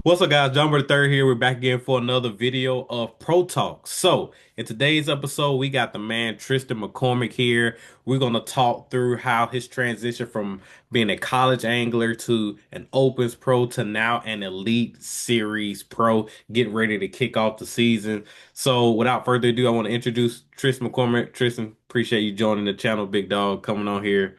What's up, guys? John the Third here. We're back again for another video of Pro Talk. So, in today's episode, we got the man Tristan McCormick here. We're gonna talk through how his transition from being a college angler to an Opens Pro to now an Elite Series Pro, getting ready to kick off the season. So, without further ado, I want to introduce Tristan McCormick. Tristan, appreciate you joining the channel, big dog, coming on here.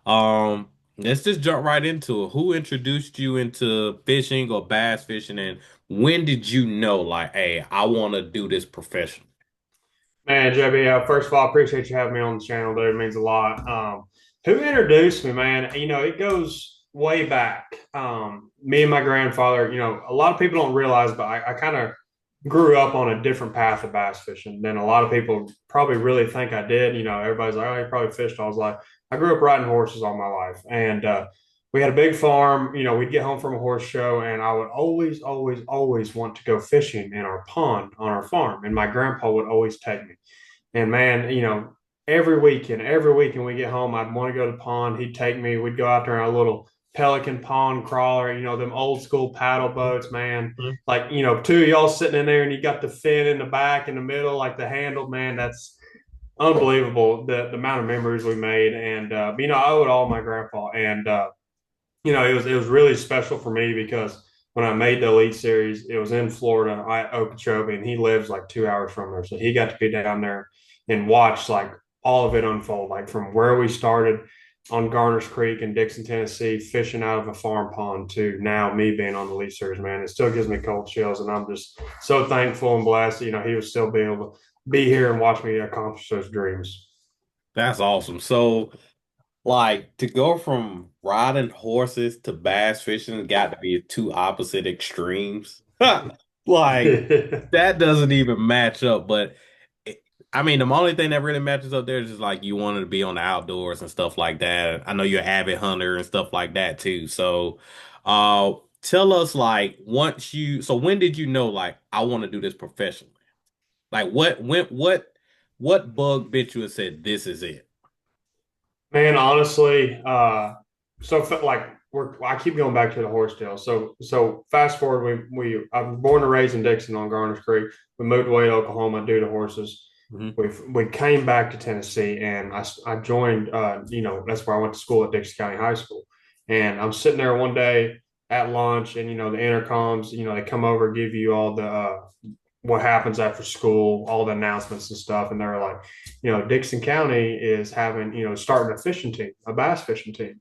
Um, let's just jump right into it. Who introduced you into fishing or bass fishing, and when did you know, like, hey, I want to do this professionally? Man, JB, first of all, I appreciate you having me on the channel, dude. It means a lot. Who introduced me, man? It goes way back. Me and my grandfather, a lot of people don't realize, but I kind of grew up on a different path of bass fishing than a lot of people probably really think I did. Everybody's like, oh, you probably fished all his life. I grew up riding horses all my life. And we had a big farm. We'd get home from a horse show, and I would always, always, always want to go fishing in our pond on our farm. And my grandpa would always take me. And man, every weekend we get home, I'd want to go to the pond. He'd take me. We'd go out there on a little Pelican pond crawler, them old school paddle boats, man. Like, two of y'all sitting in there and you got the fin in the back, in the middle, like the handle, man. That's unbelievable. The amount of memories we made. And, I owe it all my grandpa. And, it was really special for me because when I made the Elite Series, it was in Florida, Okeechobee, and he lives like 2 hours from there. So he got to be down there and watch like all of it unfold, like from where we started on Garner's Creek in Dixon, Tennessee, fishing out of a farm pond to now me being on the Elite Series, man. It still gives me cold chills, and I'm just so thankful and blessed. He would still be able to be here and watch me accomplish those dreams. That's awesome. So, like, to go from riding horses to bass fishing got to be two opposite extremes. Like, that doesn't even match up. But I mean, the only thing that really matches up there is just like you wanted to be on the outdoors and stuff like that. I know you're an avid hunter and stuff like that too. So, tell us like so when did you know like I want to do this professionally? Like what bug bit you and said this is it? Man, honestly, like I keep going back to the horse deal. So fast forward, I was born and raised in Dixon on Garner's Creek. We moved away to Oklahoma due to horses. Mhm. We came back to Tennessee, and I joined. That's where I went to school at Dixon County High School. And I'm sitting there one day at lunch, and the intercoms, they come over, give you all the what happens after school, all the announcements and stuff. And they're like, Dixon County is having, starting a fishing team, a bass fishing team.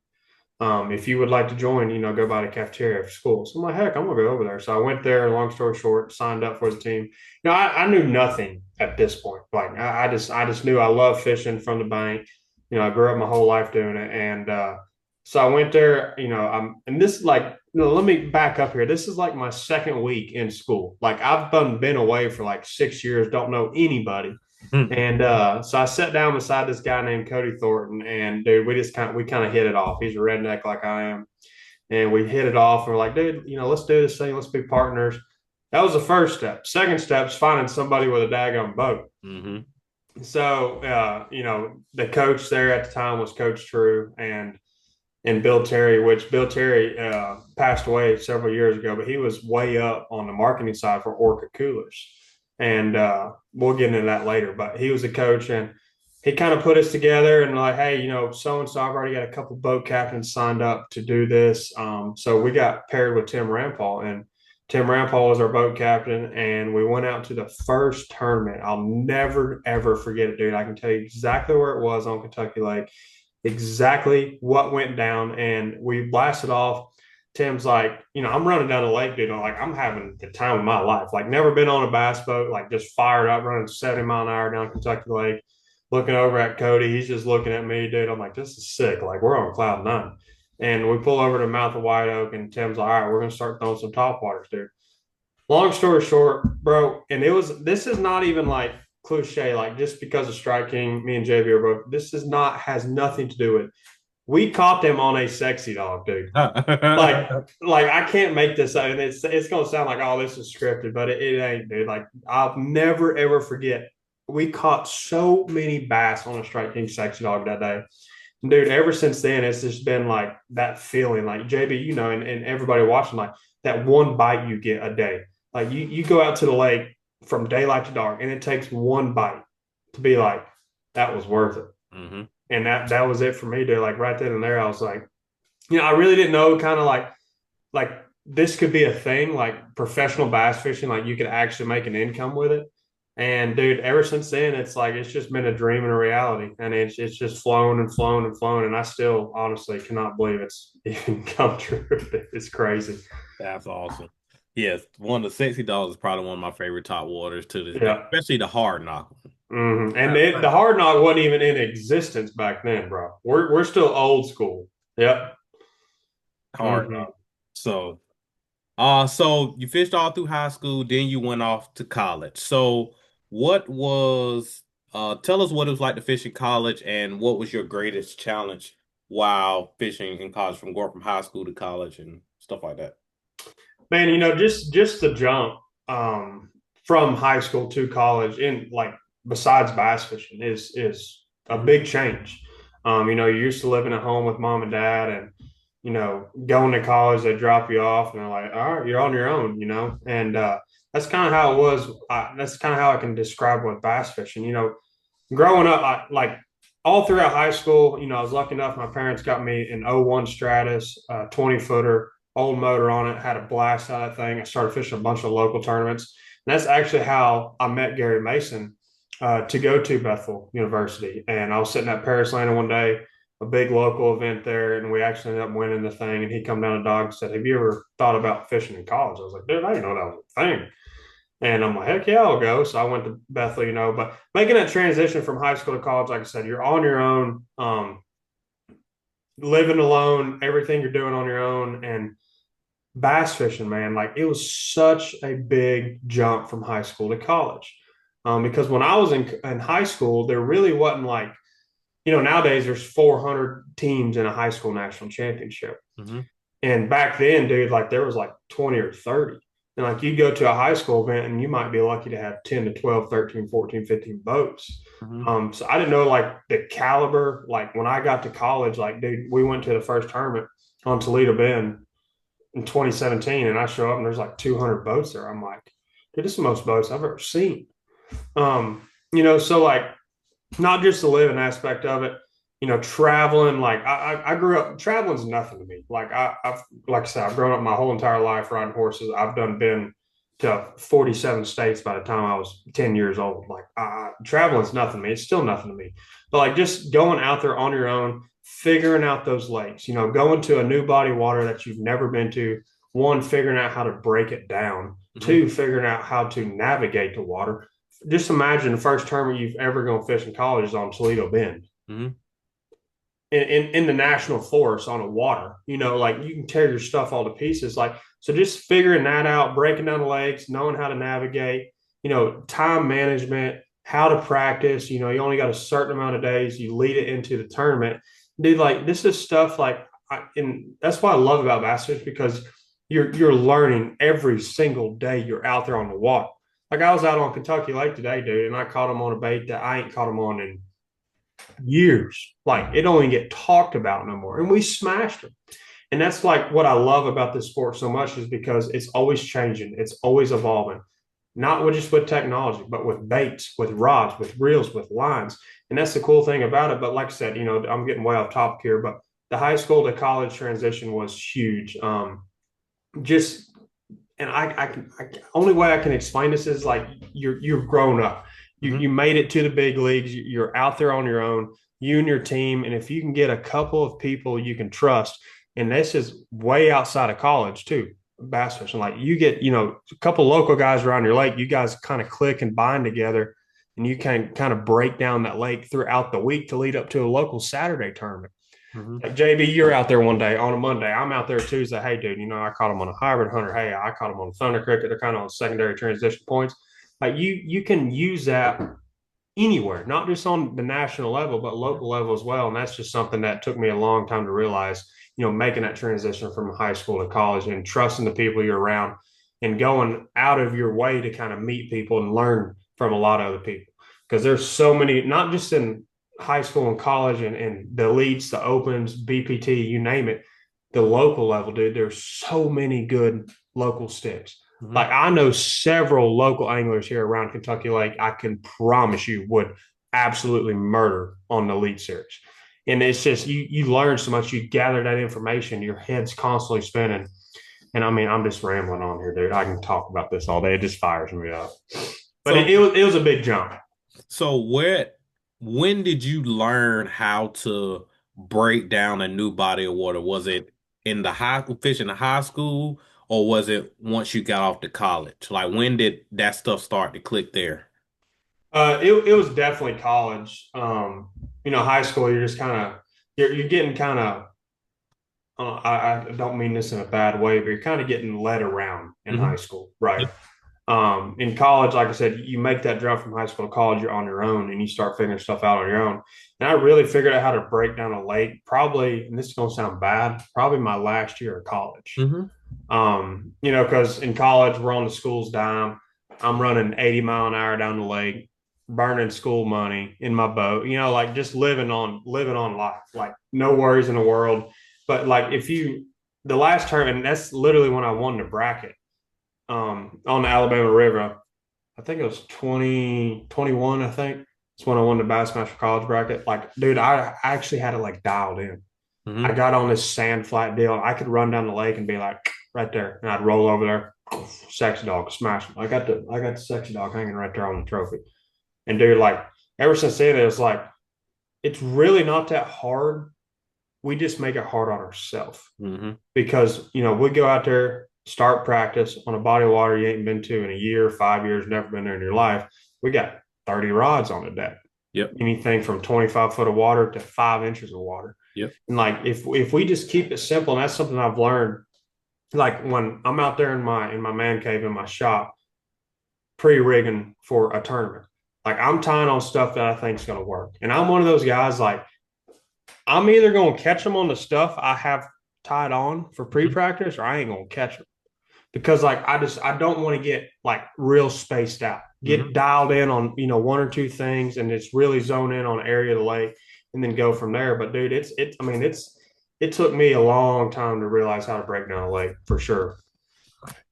If you would like to join, go by the cafeteria after school. So I'm like, heck, I'm gonna go over there. So I went there. Long story short, signed up for the team. I knew nothing at this point. Like I just knew I love fishing from the bank. I grew up my whole life doing it, and so I went there. And this is like, let me back up here. This is like my second week in school. Like I've been away for like 6 years, don't know anybody. And so I sat down beside this guy named Cody Thornton, and dude, we kind of hit it off. He's a redneck like I am, and we hit it off. And we're like, dude, let's do this thing. Let's be partners. That was the first step. Second step is finding somebody with a daggone boat. Hmm. So, the coach there at the time was Coach True and Bill Terry, which Bill Terry passed away several years ago, but he was way up on the marketing side for Orca Coolers. And we'll get into that later. But he was a coach, and he kind of put us together and like, hey, so and so, I've already got a couple boat captains signed up to do this. So we got paired with Tim Rampal, and Tim Rampal was our boat captain, and we went out to the first tournament. I'll never ever forget it, dude. I can tell you exactly where it was on Kentucky Lake, exactly what went down, and we blasted off. Tim's like, I'm running down the lake, dude. I'm having the time of my life. Like, never been on a bass boat, like just fired up, running 70 mile an hour down Kentucky Lake, looking over at Cody. He's just looking at me, dude. I'm like, this is sick. Like, we're on cloud nine. And we pull over to the mouth of White Oak, and Tim's like, all right, we're gonna start throwing some top waters, dude. Long story short, bro, and this is not even like cliche, like just because of Strike King, me and JB are both, this is not, has nothing to do with, we caught them on a sexy dog, dude. Like, I can't make this up, and it's gonna sound like, oh, this is scripted, but it ain't, dude. Like, I'll never ever forget. We caught so many bass on a Strike King sexy dog that day. Dude, ever since then, it's just been like that feeling, like JB, and everybody watching, like that one bite you get a day. Like you go out to the lake from daylight to dark, and it takes one bite to be like, that was worth it. Mm-hmm. And that was it for me, dude. Like right then and there, I was like, I really didn't know kind of like this could be a thing, like professional bass fishing, like you could actually make an income with it. And dude, ever since then, it's like it's just been a dream and a reality, and it's just flown and flown and flown. And I still honestly cannot believe it's even come true. It's crazy. That's awesome. Yes, one of the sexy dogs is probably one of my favorite top waters to this day, Yeah. especially the hard knock. And the hard knock wasn't even in existence back then, bro. We're still old school. Yep. Hard hmm knock. So, so you fished all through high school, then you went off to college. So, what was, tell us what it was like to fish in college and what was your greatest challenge while fishing in college from going from high school to college and stuff like that. Man, just the jump from high school to college, in like besides bass fishing, is a Hmm. big change. You're used to living at home with mom and dad, and going to college, they drop you off, and they're like, "All right, you're on your own," and that's kind of how it was. That's kind of how I can describe what bass fishing. Growing up, like all throughout high school, I was lucky enough. My parents got me an '01 Stratus, 20-footer, old motor on it. Had a blast out of that thing. I started fishing a bunch of local tournaments. And that's actually how I met Gary Mason to go to Bethel University. And I was sitting at Paris Landing one day, a big local event there, and we actually ended up winning the thing. And he come down to Dog and said, "Have you ever thought about fishing in college?" I was like, "Dude, I didn't know that was a thing." And I'm like, heck yeah, I'll go. So I went to Bethel, but making that transition from high school to college, like I said, you're on your own, living alone, everything you're doing on your own. And bass fishing, man, like it was such a big jump from high school to college. Because when I was in high school, there really wasn't like, nowadays there's 400 teams in a high school national championship. Hmm. And back then, dude, like there was like 20 or 30. And like you go to a high school event and you might be lucky to have 10 to 12, 13, 14, 15 boats. Hmm. So I didn't know like the caliber. Like when I got to college, like, dude, we went to the first tournament on Toledo Bend in 2017, and I show up and there's like 200 boats there. I'm like, dude, this is the most boats I've ever seen. So like not just the living aspect of it, traveling. Like I grew up, traveling's nothing to me. I've like I said, I've grown up my whole entire life riding horses. I've been to 47 states by the time I was 10 years old. Like traveling's nothing to me. It's still nothing to me. But like just going out there on your own, figuring out those lakes, going to a new body of water that you've never been to. One, figuring out how to break it down. Hmm. Two, figuring out how to navigate the water. Just imagine the first tournament you've ever gone fishing college is on Toledo Bend Hmm. in the national forest on a water. Like you can tear your stuff all to pieces. Like so, just figuring that out, breaking down the lakes, knowing how to navigate. Time management, how to practice. You only got a certain amount of days. You lead it into the tournament, dude. Like this is stuff like, and that's what I love about bass fishing because you're learning every single day. You're out there on the water. Like I was out on Kentucky Lake today, dude, and I caught them on a bait that I ain't caught them on in years. Like it don't even get talked about no more. And we smashed them. And that's like what I love about this sport so much is because it's always changing, it's always evolving. Not with just with technology, but with baits, with rods, with reels, with lines. And that's the cool thing about it. But like I said, I'm getting way off topic here, but the high school to college transition was huge. Just and only way I can explain this is like you've grown up. Hmm. You made it to the big leagues. You're out there on your own, you and your team. And if you can get a couple of people you can trust, and this is way outside of college too, bass fishing. Like you get, a couple local guys around your lake, you guys kind of click and bind together, and you can kind of break down that lake throughout the week to lead up to a local Saturday tournament. Hmm. Like JB, you're out there one day on a Monday. I'm out there Tuesday. Hey, dude, I caught him on a hybrid hunter. Hey, I caught him on a thunder cricket. They're kind of on secondary transition points. Like you can use that anywhere, not just on the national level, but local level as well. And that's just something that took me a long time to realize. Making that transition from high school to college and trusting the people you're around and going out of your way to kind of meet people and learn from a lot of other people. Because there's so many, not just in high school and college and the elites, the opens, BPT, you name it, the local level, dude. There's so many good local sticks. Hmm. Like I know several local anglers here around Kentucky Lake, I can promise you would absolutely murder on the elite series. And it's just you learn so much, you gather that information, your head's constantly spinning. And I mean, I'm just rambling on here, dude. I can talk about this all day. It just fires me up. But So, it was a big jump. so when did you learn how to break down a new body of water? Was it in the fishing in high school, or was it once you got off to college? Like, when did that stuff start to click there? It was definitely college. High school, you're just kind of you're getting kind of I don't mean this in a bad way, but you're kind of getting led around in high Hmm. school, right? In college, like I said, you make that jump from high school to college, you're on your own and you start figuring stuff out on your own. And I really figured out how to break down a lake, probably, and this is going to sound bad, probably my last year of college. Hmm. Because in college, we're on the school's dime. I'm running 80 mile an hour down the lake, burning school money in my boat, like just living on life, like no worries in the world. But like the last term, and that's literally when I won the bracket on the Alabama River. I think it was 2021, I think. It's when I won the Bassmaster college bracket. Like, dude, I actually had it like dialed in. I Hmm. got on this sand flat deal. I could run down the lake and be like right there, and I'd roll over there, sexy dog, smash him. I got the sexy dog hanging right there on the trophy. And dude, like ever since then, it's like it's really not that hard. We just make it hard on ourselves Hmm. because we go out there, start practice on a body of water you ain't been to in a year, 5 years, never been there in your life. We got 30 rods on the deck, Yep. anything from 25 foot of water to 5 inches of water. Yep. And like if we just keep it simple, and that's something I've learned, like when I'm out there in my man cave in my shop, pre-rigging for a tournament, like I'm tying on stuff that I think is going to work. And I'm one of those guys like I'm either going to catch them on the stuff I have tied on for pre-practice, or I ain't going to catch them because like I don't want to get like real spaced out. Get Hmm. dialed in on one or two things and just really zone in on an area of the lake and then go from there. But dude, it took me a long time to realize how to break down a lake for sure.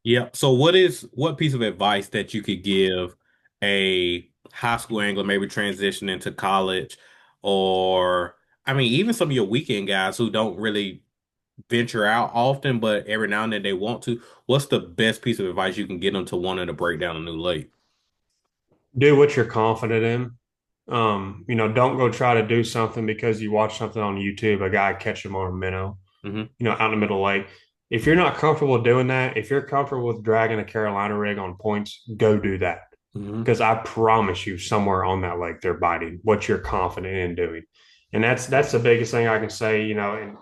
Yeah. So what piece of advice that you could give a high school angler, maybe transitioning to college, or I mean, even some of your weekend guys who don't really venture out often, but every now and then they want to. What's the best piece of advice you can get them to wanting to break down a new lake? Do what you're confident in. Don't go try to do something because you watch something on YouTube, a guy catch him on a minnow, Hmm. out in the middle of the lake. If you're not comfortable doing that, if you're comfortable with dragging a Carolina rig on points, go do that. Hmm. Because I promise you, somewhere on that lake, they're biting what you're confident in doing. And that's the biggest thing I can say, and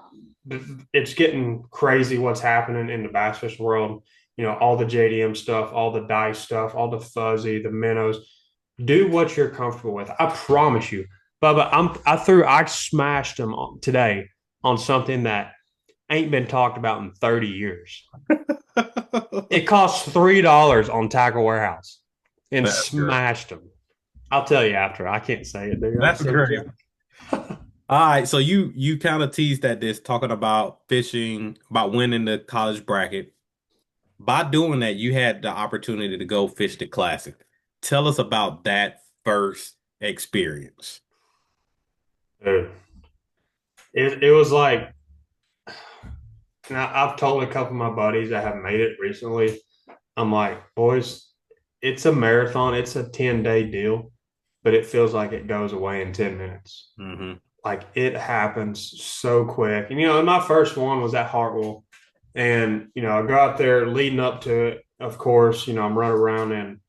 it's getting crazy what's happening in the bass fish world. All the JDM stuff, all the dice stuff, all the fuzzy, the minnows. Do what you're comfortable with. I promise you, Bubba. I smashed them today on something that ain't been talked about in 30 years. It costs $3 on Tackle Warehouse and That's great. smashed them. I'll tell you after. I can't say it, dude. I'm That's so great. jealous. All right, so you kind of teased at this, talking about fishing, about winning the college bracket. By doing that, you had the opportunity to go fish the classic. Tell us about that first experience. Dude, it was like, and I've told a couple of my buddies that have made it recently. I'm like, boys, it's a marathon. It's a 10-day deal, but it feels like it goes away in 10 minutes. Hmm. Like it happens so quick. And my first one was at Hartwell. And, I go out there leading up to it. Of course, I'm running around and,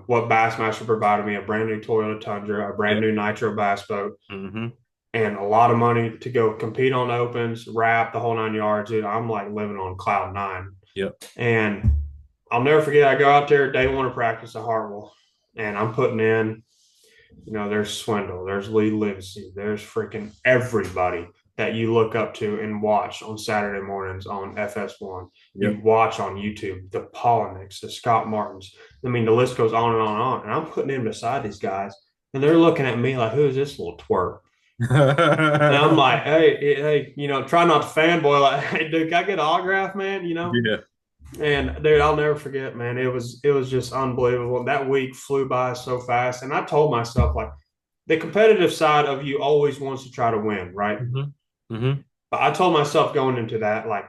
what Bassmaster provided me a brand new Toyota Tundra, a brand Yep. new Nitro bass boat, Hmm. and a lot of money to go compete on opens, wrap the whole 9 yards. Dude, I'm like living on cloud nine. Yep. And I'll never forget, I go out there day one of practice at Hartwell, and I'm putting in, there's Swindle, there's Lee Livesey, there's freaking everybody that you look up to and watch on Saturday mornings on FS1. You Yep. watch on YouTube, the Poliniks, the Scott Martins. I mean, the list goes on and on and on. And I'm putting in beside these guys, and they're looking at me like, who is this little twerp? And I'm like, hey, hey, try not to fanboy. Like, hey, dude, can I get an autograph, man? Yeah. And dude, I'll never forget, man. It was just unbelievable. That week flew by so fast. And I told myself, like, the competitive side of you always wants to try to win, right? Hmm. Hmm. But I told myself going into that, like,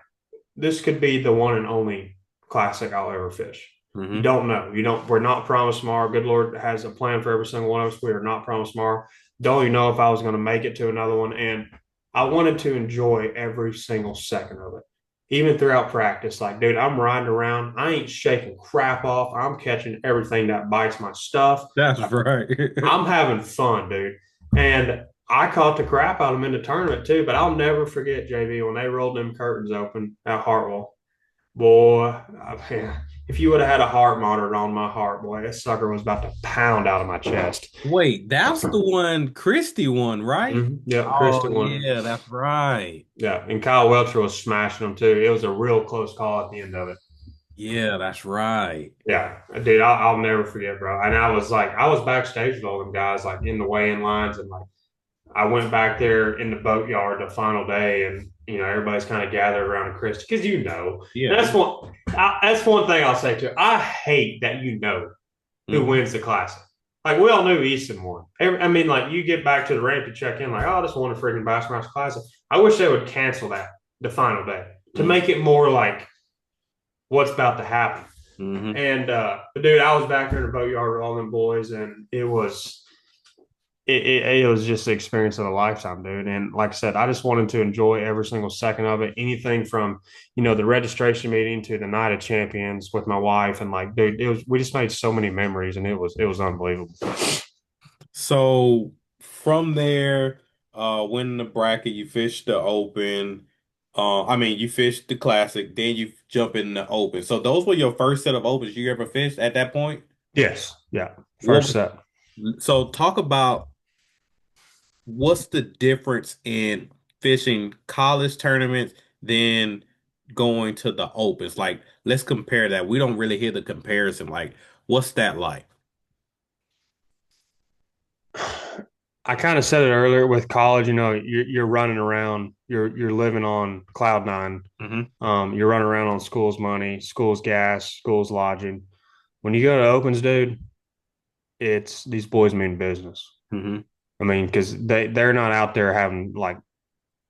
this could be the one and only classic I'll ever fish. You Hmm. don't know. You don't. We're not promised tomorrow. Good Lord has a plan for every single one of us. We are not promised tomorrow. Don't even know if I was going to make it to another one. And I wanted to enjoy every single second of it, even throughout practice. Like, dude, I'm riding around. I ain't shaking crap off. I'm catching everything that bites my stuff. That's right. I'm having fun, dude. And I caught the crap out of them in the tournament too. But I'll never forget, JB, when they rolled them curtains open at Hartwell. Boy, man, if you would have had a heart monitor on my heart, boy, that sucker was about to pound out of my chest. Wait, that's the one Christie won, right? Yep, Oh Kristen won. yeah, that's right. Yeah, and Kyle Welcher was smashing them too. It was a real close call at the end of it. Yeah, that's right. Yeah, dude, I'll never forget, bro. And I was like, I was backstage with all them guys, like in the weigh-in lines, and like I went back there in the boatyard the final day, and everybody's kind of gathered around a Christie because Yeah. that's one thing I'll say too. I hate that who Hmm. wins the classic. Like we all knew Easton won. I mean, like you get back to the ramp to check in, like, oh, this won a freaking Bassmaster Classic. I wish they would cancel that the final day to Hmm. make it more like what's about to happen. Hmm. And dude, I was back there in the boatyard with all them boys, and it was just the experience of a lifetime, dude. And like I said, I just wanted to enjoy every single second of it. Anything from, the registration meeting to the night of champions with my wife. And like, dude, we just made so many memories and it was unbelievable. So from there, winning the bracket, you fished the open. I mean, you fished the classic, then you jump in the open. So those were your first set of opens you ever fished at that point? Yes. Yeah. What First was, set. so talk about what's the difference in fishing college tournaments than going to the opens? Like, let's compare that. We don't really hear the comparison. Like, what's that like? I kind of said it earlier with college, you're running around, you're living on cloud nine. Hmm. You're running around on school's money, school's gas, school's lodging. When you go to opens, dude, it's these boys mean business. Hmm. I mean, because they're not out there having like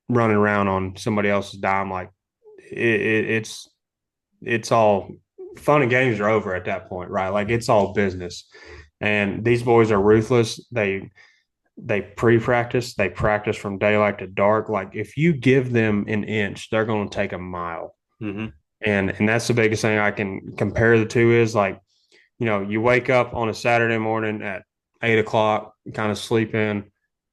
running around on somebody else's dime. Like it's all fun and games are over at that point, right? Like it's all business. And these boys are ruthless. They pre-practice, they practice from daylight to dark. Like if you give them an inch, they're going to take a mile. Hmm. And that's the biggest thing I can compare the two is like, you wake up on a Saturday morning at 8 o'clock, kind of sleep in.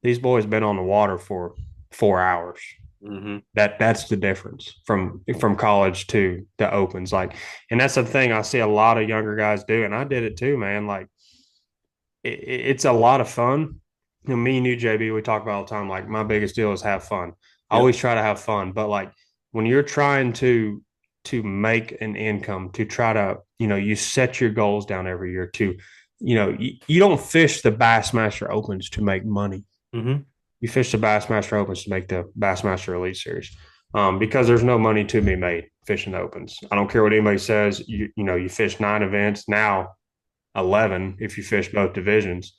These boys been on the water for 4 hours. Hmm. That's the difference from college to the opens. Like, and that's the thing I see a lot of younger guys do, and I did it too, man. Like, it's a lot of fun. Me and you, JB, we talk about all the time. Like, my biggest deal is have fun. I Yep. always try to have fun, but like when you're trying to make an income, to try to, you set your goals down every year to, you don't fish the Bassmaster Opens to make money. Hmm. You fish the Bassmaster Opens to make the Bassmaster Elite Series, because there's no money to be made fishing the Opens. I don't care what anybody says. You fish 9 events now, 11 if you fish both divisions.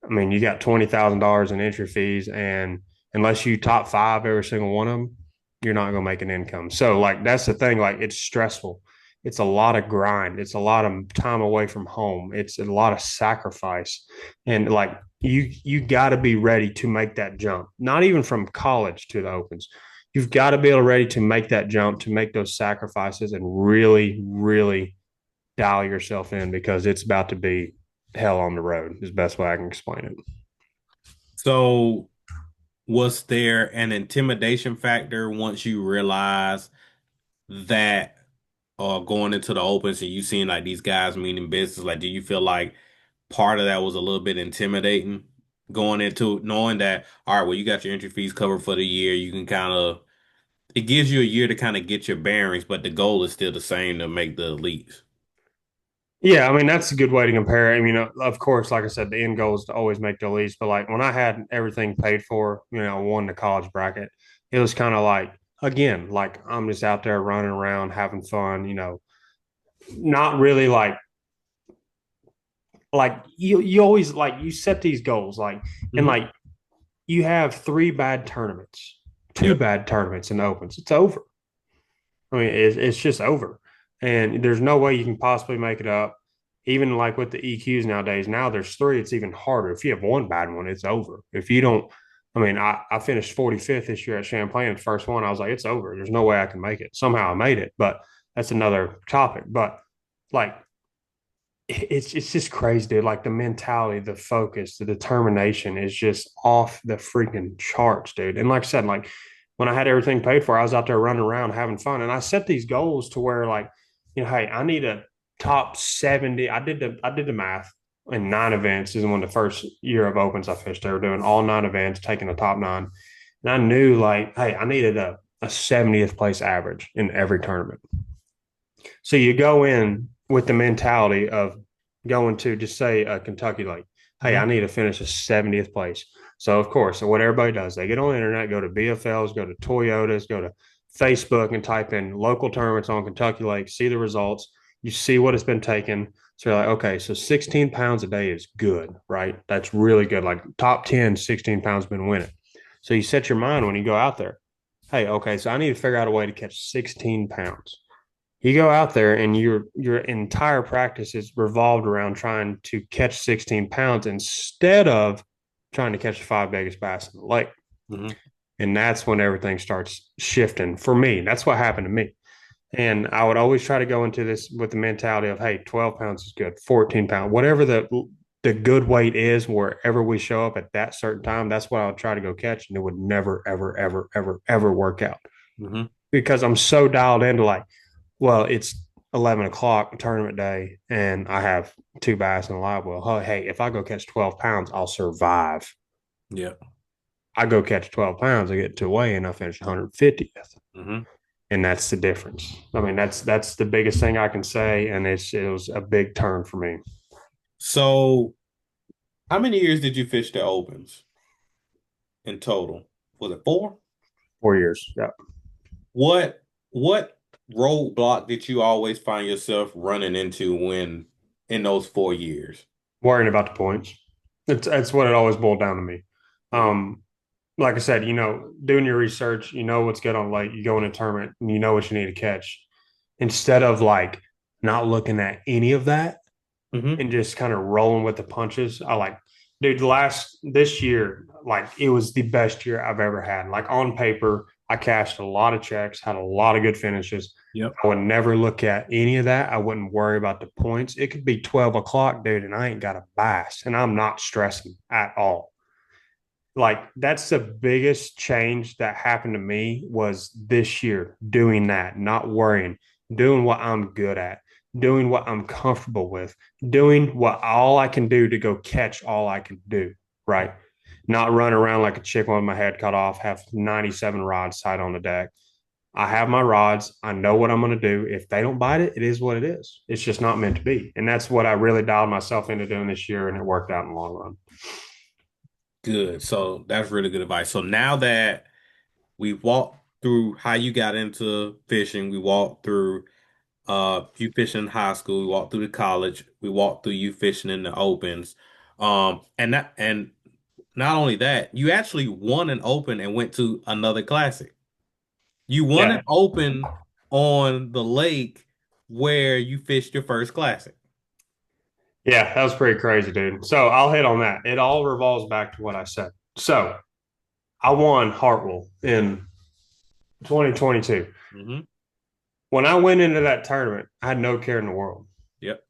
I mean, you got $20,000 in entry fees, and unless you top five every single one of them, you're not going to make an income. So, like, that's the thing. Like, it's stressful. It's a lot of grind. It's a lot of time away from home. It's a lot of sacrifice, and like you got to be ready to make that jump. Not even from college to the opens. You've got to be able ready to make that jump, to make those sacrifices, and really, really dial yourself in because it's about to be hell on the road. Is the best way I can explain it. So was there an intimidation factor once you realize that going into the opens and you seeing like these guys meaning business? Like, do you feel like part of that was a little bit intimidating going into knowing that, all right, well, you got your entry fees covered for the year. You can kind of, it gives you a year to kind of get your bearings, but the goal is still the same to make the elites. Yeah, I mean that's a good way to compare it. I mean, of course, like I said, the end goal is to always make the least. But like when I had everything paid for, won the college bracket, it was kind of like again, like I'm just out there running around having fun. not really like you always like you set these goals like and Hmm. like you have three bad tournaments, two Yep. bad tournaments in the opens. It's over. I mean, it's just over, and there's no way you can possibly make it up. Even like with the EQs nowadays, now there's three. It's even harder. If you have one bad one, it's over. If you don't, I mean, I finished 45th this year at Champlain. The first one, I was like, it's over. There's no way I can make it. Somehow I made it, but that's another topic. But like it's just crazy, dude. Like the mentality, the focus, the determination is just off the freaking charts, dude. And like I said, like when I had everything paid for, I was out there running around having fun. And I set these goals to where like, hey, I need a top 70. I did the math in 9 events. This is when the first year of opens I fished. They were doing all 9 events, taking the top nine. And I knew like, hey, I needed a 70th place average in every tournament. So you go in with the mentality of going to just say Kentucky Lake, hey, I Hmm. need to finish a 70th place. So of course, so what everybody does, they get on the internet, go to BFLs, go to Toyotas, go to Facebook and type in local tournaments on Kentucky Lake, see the results, you see what has been taken. So you're like, okay, so 16 pounds a day is good, right? That's really good. Like top 10, 16 pounds been winning. So you set your mind when you go out there, hey, okay, so I need to figure out a way to catch 16 pounds. You go out there and your entire practice is revolved around trying to catch 16 pounds instead of trying to catch the five biggest bass in the lake. Hmm. And that's when everything starts shifting for me. That's what happened to me. And I would always try to go into this with the mentality of, hey, 12 pounds is good, 14 pounds, whatever the good weight is, wherever we show up at that certain time, that's what I would try to go catch. And it would never, ever, ever, ever, ever work out Hmm. because I'm so dialed into like, well, it's 11 o'clock tournament day and I have two bass and a live well. Oh, hey, if I go catch 12 pounds, I'll survive. Yeah. I go catch 12 pounds, I get to weigh and I finish 150th. Hmm. And that's the difference. I mean, that's the biggest thing I can say. And it was a big turn for me. So, how many years did you fish the opens in total? Was it four? 4 years. Yeah. What roadblock did you always find yourself running into when in those 4 years? Worrying about the points. That's what it always boiled down to me. Hmm. Um, like I said, doing your research, you know what's good on lake, you go in a tournament and you know what you need to catch. Instead of like not looking at any of that Hmm. and just kind of rolling with the punches. I like, dude, this year, like it was the best year I've ever had. Like on paper, I cashed a lot of checks, had a lot of good finishes. Yep. I would never look at any of that. I wouldn't worry about the points. It could be 12 o'clock, dude, and I ain't got a bass, and I'm not stressing at all. Like that's the biggest change that happened to me was this year doing that, not worrying, doing what I'm good at, doing what I'm comfortable with, doing what all I can do to go catch all I can do, right? Not run around like a chicken with my head cut off, have 97 rods tied on the deck. I have my rods. I know what I'm going to do. If they don't bite it, it is what it is. It's just not meant to be. And that's what I really dialed myself into doing this year, and it worked out in the long run. Good. So that's really good advice. So now that we walked through how you got into fishing, we walked through you fishing in high school, we walked through the college, we walked through you fishing in the opens. And not only that, you actually won an open and went to another classic. You won Yeah. an open on the lake where you fished your first classic. Yeah, that was pretty crazy, dude. So I'll hit on that. It all revolves back to what I said. So I won Hartwell in 2022. Hmm. When I went into that tournament, I had no care in the world. Yep.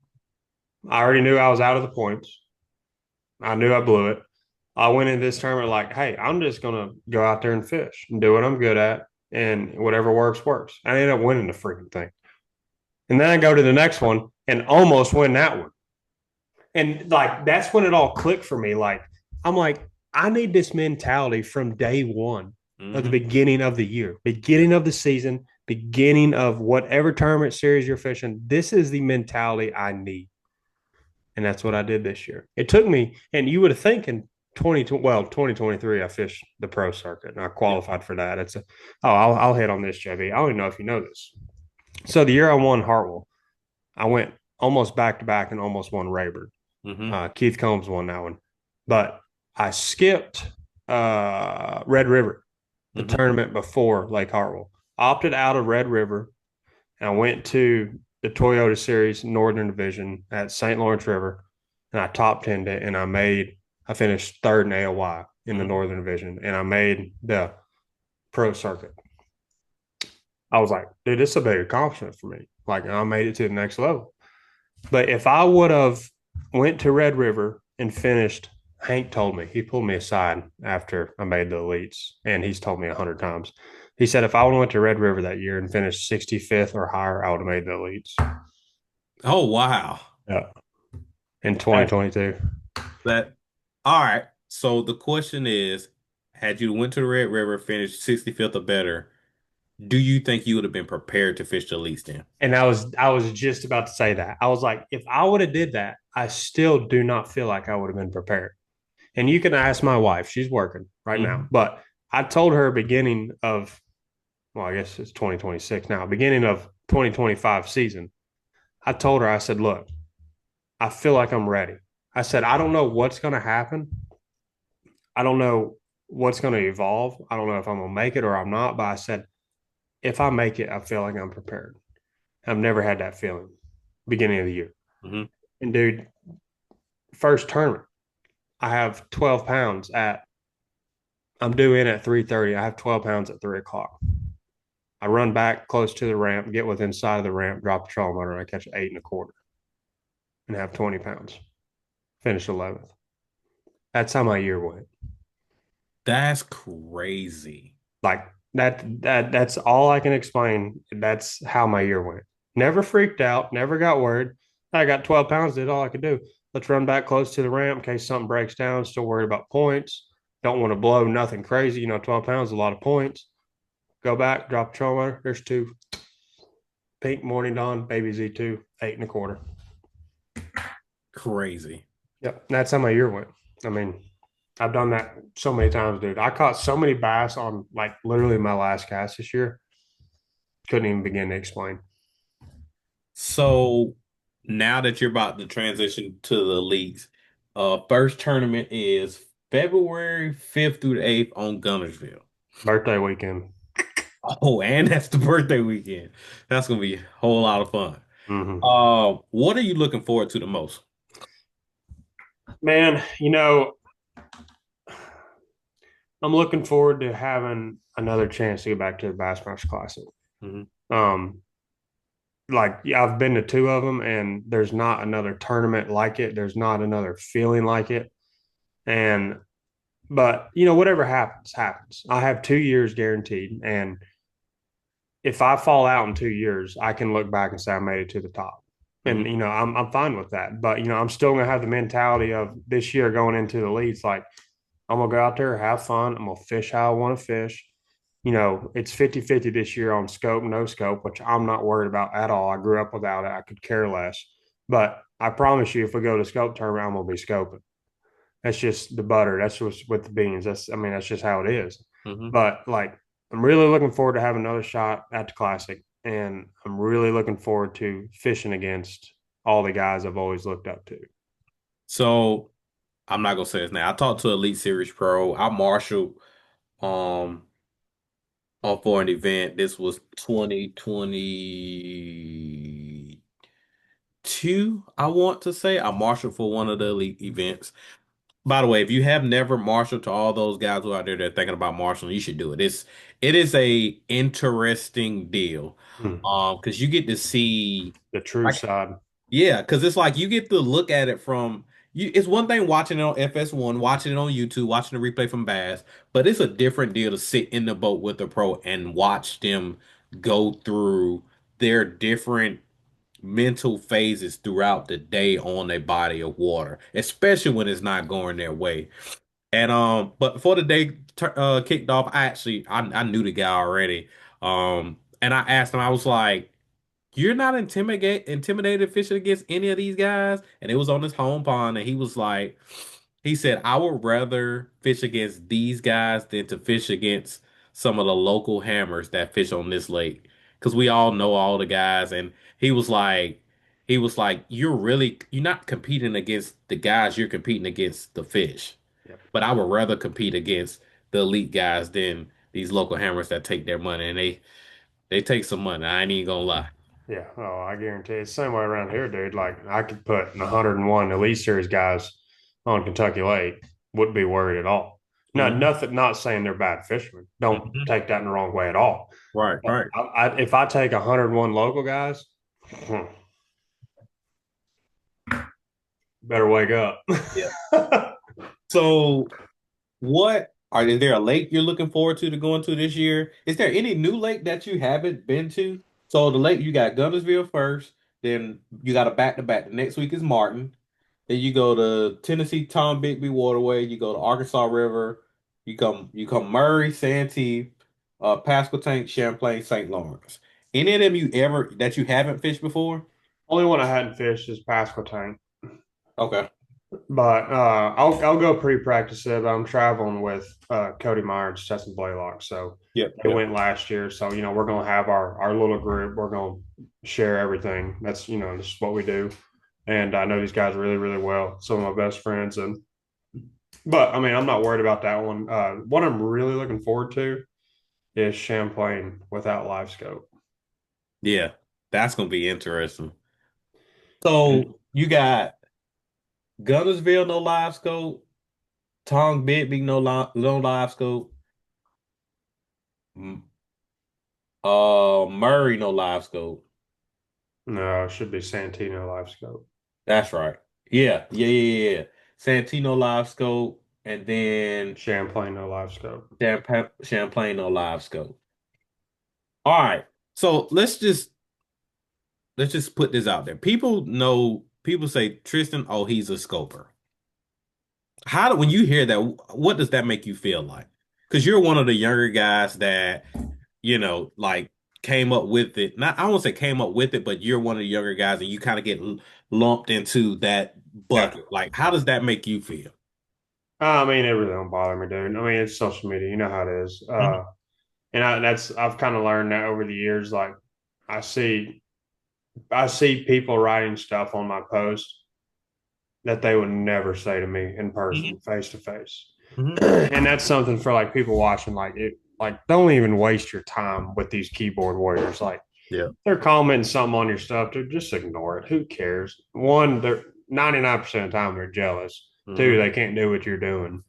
I already knew I was out of the points. I knew I blew it. I went into this tournament like, hey, I'm just gonna go out there and fish and do what I'm good at, and whatever works, works. I ended up winning the freaking thing. And then I go to the next one and almost win that one. And like that's when it all clicked for me. Like I'm like, I need this mentality from day one of the Hmm. beginning of the year, beginning of the season, beginning of whatever tournament series you're fishing. This is the mentality I need. And that's what I did this year. It took me, and you would have think in 2023, I fished the pro circuit and I Yep. qualified for that. I'll hit on this, JB. I don't even know if you know this. So the year I won Hartwell, I went almost back to back and almost won Rayburn. Hmm. Keith Combs won that one, but I skipped Red River, the Hmm. tournament before Lake Hartwell. Opted out of Red River and I went to the Toyota Series Northern Division at St. Lawrence River, and I top 10'd it, and I finished third in AOY in the Hmm. Northern Division, and I made the pro circuit. I was like, dude, this is a big accomplishment for me. Like, I made it to the next level. But if I would have went to Red River and finished, Hank told me, he pulled me aside after I made the elites, and he's told me 100 times. He said if I would have went to Red River that year and finished 65th or higher, I would have made the elites. Oh, wow. Yeah. In 2022. That all right. So the question is, had you went to the Red River, finished 65th or better, do you think you would have been prepared to fish the least then? And I was just about to say that. I was like, if I would have did that, I still do not feel like I would have been prepared. And you can ask my wife; she's working right now. Hmm. But I told her beginning of, well, I guess it's 2026 now, beginning of 2025 season. I told her, I said, look, I feel like I'm ready. I said, I don't know what's going to happen. I don't know what's going to evolve. I don't know if I'm going to make it or I'm not. But I said, if I make it, I feel like I'm prepared. I've never had that feeling beginning of the year. Hmm. And dude, first tournament, I have 12 pounds at, I'm due in at 3:30. I have 12 pounds at 3 o'clock. I run back close to the ramp, get within sight of the ramp, drop the trolling motor, and I catch 8 1/4 and have 20 pounds. Finish 11th. That's how my year went. That's crazy. Like that's all I can explain. That's how my year went. Never freaked out, never got worried. I got 12 pounds, did all I could do. Let's run back close to the ramp in case something breaks down. Still worried about points. Don't want to blow nothing crazy. 12 pounds is a lot of points. Go back, drop the trolling motor. There's two. Pink Morning Dawn, Baby Z2, 8 1/4. Crazy. Yep. That's how my year went. I mean, I've done that so many times, dude. I caught so many bass on like literally my last cast this year. Couldn't even begin to explain. So now that you're about to transition to the leagues, first tournament is February 5th through the 8th on Gunnersville. Birthday weekend. Oh, and that's the birthday weekend. That's gonna be a whole lot of fun. Mm-hmm. What are you looking forward to the most? Man, I'm looking forward to having another chance to get back to the Bassmaster Classic. Hmm. Um, like yeah, I've been to two of them, and there's not another tournament like it. There's not another feeling like it. And but whatever happens, happens. I have 2 years guaranteed, and if I fall out in 2 years, I can look back and say I made it to the top. And Hmm. I'm fine with that. But I'm still gonna have the mentality of this year going into the leads. Like I'm gonna go out there, have fun. I'm gonna fish how I want to fish. It's 50-50 this year on scope, no scope, which I'm not worried about at all. I grew up without it. I could care less. But I promise you, if we go to scope tournament, I'm gonna be scoping. That's just the butter. That's just with the beans. That's just how it is. Hmm. But like, I'm really looking forward to having another shot at the classic, and I'm really looking forward to fishing against all the guys I've always looked up to. So I'm not gonna say his name. I talked to Elite Series Pro. I marshaled um for an event. This was 2022, I want to say. I marshaled for one of the elite events. By the way, if you have never marshaled, to all those guys who are out there that are thinking about marshalling, you should do it. It is a interesting deal. Hmm. Because you get to see The true like side. yeah, because it's like you get to look at it from you. It's one thing watching it on FS1, watching it on YouTube, watching the replay from Bass, but it's a different deal to sit in the boat with a pro and watch them go through their different mental phases throughout the day on a body of water, especially when it's not going their way. And but before the day kicked off, I knew the guy already. And I asked him, I was like, "You're not intimidated fishing against any of these guys?" And it was on his home pond, and he was like, he said, "I would rather fish against these guys than to fish against some of the local hammers that fish on this lake, because we all know all the guys." And he was like, he was like, you're not competing against the guys, you're competing against the fish. Yep. But I would rather compete against the elite guys than these local hammers that take their money, and they take some money. I ain't even gonna lie. Yeah, oh, I guarantee it's the same way around here, dude. Like I could put 101 Elite Series guys on Kentucky Lake, wouldn't be worried at all. No, Hmm. nothing. Not saying they're bad fishermen. Don't Hmm. take that in the wrong way at all. Right, But right. if I take 101 local guys, better wake up. Yeah. So is there a lake you're looking forward to going to this year? Is there any new lake that you haven't been to? So the lake you got Guntersville first, then you got a back to back. The next week is Martin. Then you go to Tennessee Tom Bigby Waterway, you go to Arkansas River, you come Murray, Santee, Pasquotank, Champlain, St. Lawrence. Any of them that you haven't fished before? Only one I hadn't fished is Pasquotank. Okay. But I'll go pre-practice it. I'm traveling with Cody Myers, Justin Blaylock, so Yep, they yep. went last year. So we're gonna have our little group. We're gonna share everything. That's this is what we do, and I know these guys really really well. Some of my best friends, and but I mean I'm not worried about that one. What I'm really looking forward to is Champlain without live scope. Yeah. That's gonna be interesting. And So you got Guntersville, no live scope. Tong Bigby, no live scope. M- Murray, no live scope. no, it should be Santino live scope. That's right. Yeah, yeah, yeah, yeah. Santino live scope, and then Champlain no live scope. Champlain, no live scope. All right. So let's just put this out there. People say Tristan, oh, he's a scoper. When you hear that, what does that make you feel like? Because you're one of the younger guys that like came up with it. Not, I won't say came up with it, but you're one of the younger guys and you kind of get lumped into that Yeah. bucket. Like, how does that make you feel? I mean, it really don't bother me, dude. I mean, it's social media. You know how it is. Mhm. I've kind of learned that over the years. Like, I see I see people writing stuff on my post that they would never say to me in person, Mhm. face to face. Mhm. And that's something for like people watching. Like don't even waste your time with these keyboard warriors. Like Yeah. they're commenting something on your stuff, dude. Just ignore it. Who cares? One, they're 99% of the time they're jealous. Two, Mhm. they can't do what you're doing.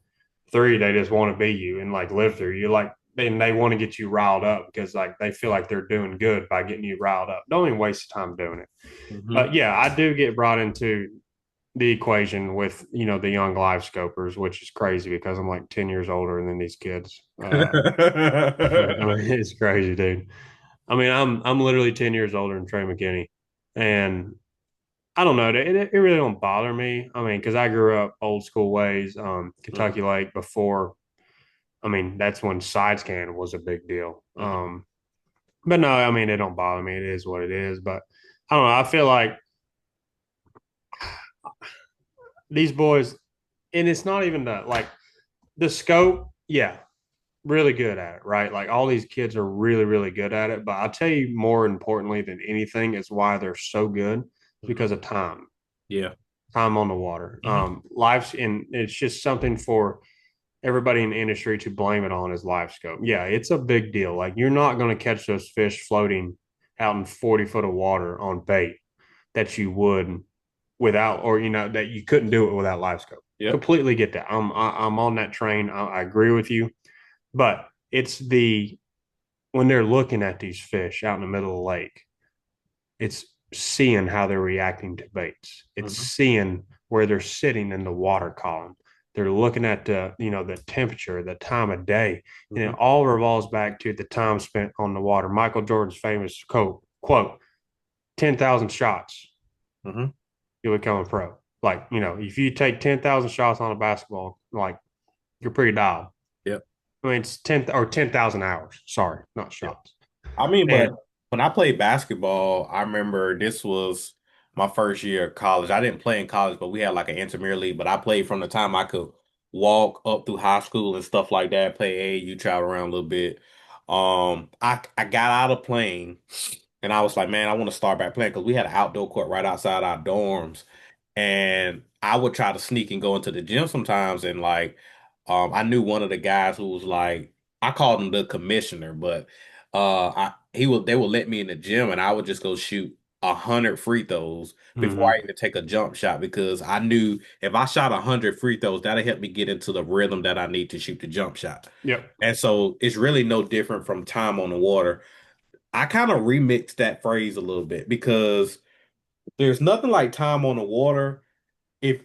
Three, they just want to be you and like live through you. Like and they want to get you riled up because like they feel like they're doing good by getting you riled up. Don't even waste time doing it. Mhm. But yeah, I do get brought into the equation with the young live scopers, which is crazy because I'm like 10 years older than these kids. I mean, it's crazy, dude. I mean, I'm literally 10 years older than Trey McKinney, and I don't know. It really don't bother me. I mean, because I grew up old school ways, Mhm. Kentucky Lake before. I mean, that's when side scan was a big deal. Mhm. But no, I mean, it don't bother me. It is what it is. But I don't know. I feel like these boys, and it's not even the scope. Yeah, really good at it, right? Like all these kids are really, really good at it. But I'll tell you more importantly than anything is why they're so good Mhm. because of Yeah. time on the water. Mhm. Lives, and it's just something for everybody in the industry to blame it on is live scope. Yeah, it's a big deal. Like you're not going to catch those fish floating out in 40 foot of water on bait that you would without, or that you couldn't do it without live scope. Yep. Completely get that. I'm on that train. I agree with you, but it's the when they're looking at these fish out in the middle of the lake, it's seeing how they're reacting to baits. It's Mhm. seeing where they're sitting in the water column. They're looking at the temperature, the time of day, and it Mhm. all revolves back to the time spent on the water. Michael Jordan's famous quote 10,000 shots, Mhm. you'll become a pro. Like, if you take 10,000 shots on a basketball, like you're pretty dialed. Yep. I mean, it's 10,000 hours. Sorry, not Yep. shots. I mean, And but when I played basketball, I remember this was my first year of college. I didn't play in college, but we had like an intramural league. But I played from the time I could walk up through high school and stuff like that. Play AAU, travel around a little bit. I got out of playing. And I was like, man, I want to start back playing because we had an outdoor court right outside our dorms. And I would try to sneak and go into the gym sometimes. And like, I knew one of the guys who was like, I called him the commissioner, but they would let me in the gym and I would just go shoot 100 free throws before I Mm-hmm. even take a jump shot because I knew if I shot 100 free throws, that'll help me get into the rhythm that I need to shoot the jump shot. Yep. And so it's really no different from time on the water. I kind of remixed that phrase a little bit because there's nothing like time on the water. If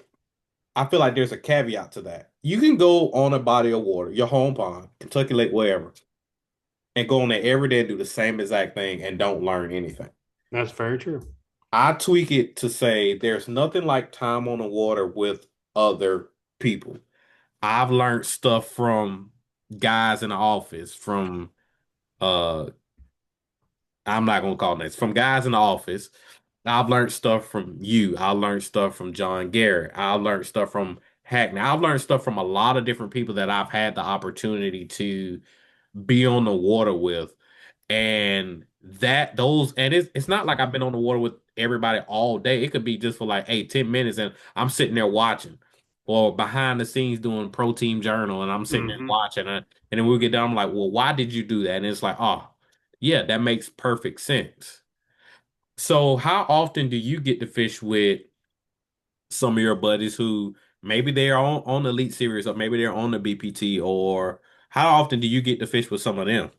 I feel like there's a caveat to that. You can go on a body of water, your home pond, Kentucky Lake, wherever, and go on there every day and do the same exact thing and don't learn anything. That's very true. I tweak it to say there's nothing like time on the water with other people. I've learned stuff from guys in the office, from uh I'm not gonna call names, from guys in the office. I've learned stuff from you. I learned stuff from John Garrett. I learned stuff from Hackney. I've learned stuff from a lot of different people that I've had the opportunity to be on the water with. And it's not like I've been on the water with everybody all day. It could be just for like 8, 10 minutes and I'm sitting there watching. Or behind the scenes doing pro team journal and I'm sitting there Mm-hmm. watching and then we'll get done. I'm like, well, why did you do that? And it's like, oh, yeah, that makes perfect sense. So, how often do you get to fish with some of your buddies who maybe they're on the Elite Series or maybe they're on the BPT, or how often do you get to fish with some of them?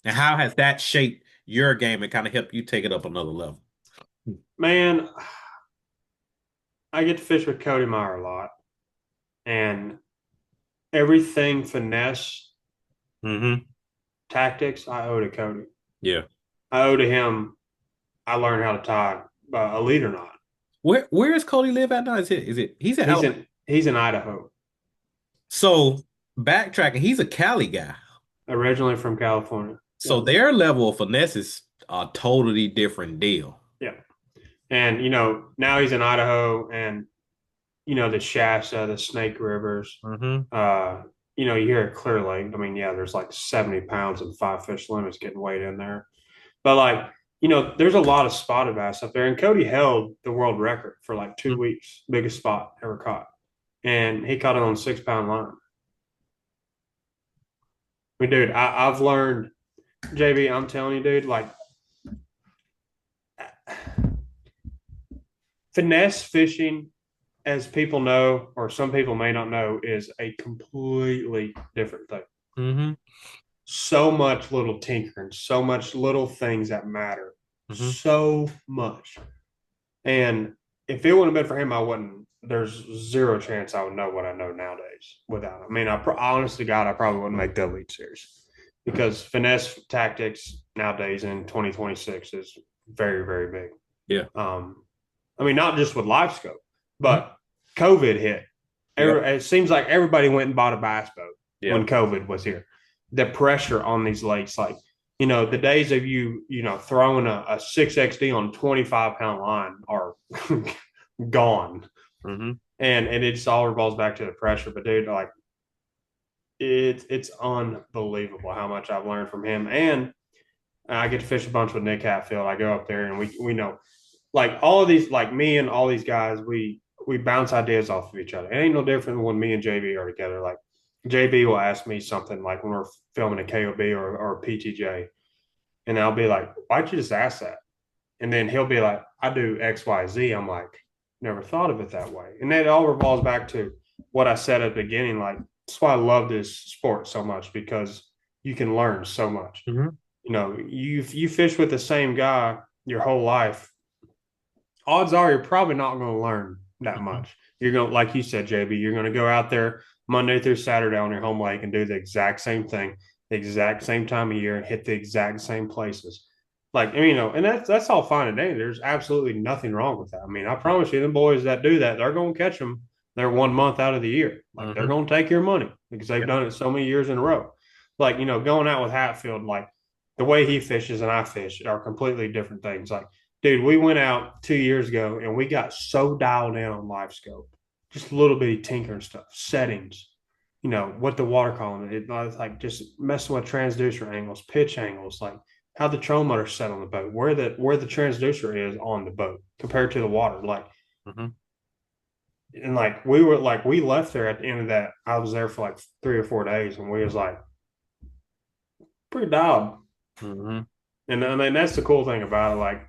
And how has that shaped your game and kind of helped you take it up another level? Man, I get to fish with Cody Meyer a lot, and everything finesse Mm-hmm. tactics I owe to Cody. Yeah. I owe to him. I learned how to tie a leader knot. Where is Cody live at now? Is it he's in Alabama? He's in Idaho, So backtracking, he's a Cali guy. originally from California. So Yep. their level of finesse is a totally different deal. Yeah. And now he's in Idaho, and the Shasta, the Snake Rivers. Mm-hmm. Uh, you hear it Clear Lake. I mean, yeah, there's like 70 pounds and 5 fish limits getting weighed in there. But like, there's a lot of spotted bass up there. And Cody held the world record for like 2 weeks, biggest spot ever caught. And he caught it on 6 pound line. I mean, dude, I've learned, JB, I'm telling you, dude, like finesse fishing, as people know, or some people may not know, is a completely different thing. Mm-hmm. So much little tinkering, so much little things that matter, Mm-hmm. so much. And if it wouldn't have been for him, I wouldn't. There's zero chance I would know what I know nowadays without him. I mean, honestly, God, I probably wouldn't make the Elite Series because finesse tactics nowadays in 2026 is very, very big. Yeah. I mean, not just with live scope, Mhm. but COVID hit. Yeah. It seems like everybody went and bought a bass boat Yeah. when COVID was here. The pressure on these lakes, like, the days of throwing a 6XD on a 25-pound line are gone. Mm-hmm. And it just all revolves back to the pressure. But dude, like it's unbelievable how much I've learned from him. And I get to fish a bunch with Nick Hatfield. I go up there and we know like all of these, like me and all these guys, we bounce ideas off of each other. It ain't no different than when me and JB are together. Like JB will ask me something like when we're filming a KOB or a PTJ, and I'll be like, "Why'd you just ask that?" And then he'll be like, "I do X, Y, Z." I'm like, "Never thought of it that way." And then it all revolves back to what I said at the beginning. Like that's why I love this sport so much because you can learn so much. Mm-hmm. You fish with the same guy your whole life, odds are you're probably not going to learn that Mm-hmm. much. You're going to, like you said, JB, you're going to go out there Monday through Saturday on your home lake and do the exact same thing, the exact same time of year, and hit the exact same places. Like, and that's all fine and dandy. There's absolutely nothing wrong with that. I mean, I promise you, the boys that do that, they're going to catch them. They're 1 month out of the year. Like, they're Mm-hmm. going to take your money because they've Yeah. done it so many years in a row. Like, going out with Hatfield, like the way he fishes and I fish are completely different things. Like, dude, we went out 2 years ago and we got so dialed in on live scope, just a little bitty tinkering stuff, settings, what the water column is. It's like just messing with transducer angles, pitch angles, like how the trolling motor set on the boat, where the transducer is on the boat compared to the water. Like, Mm-hmm. and we left there at the end of that. I was there for like 3 or 4 days, and we was like pretty dialed. Mm-hmm. And I mean, that's the cool thing about it. Like,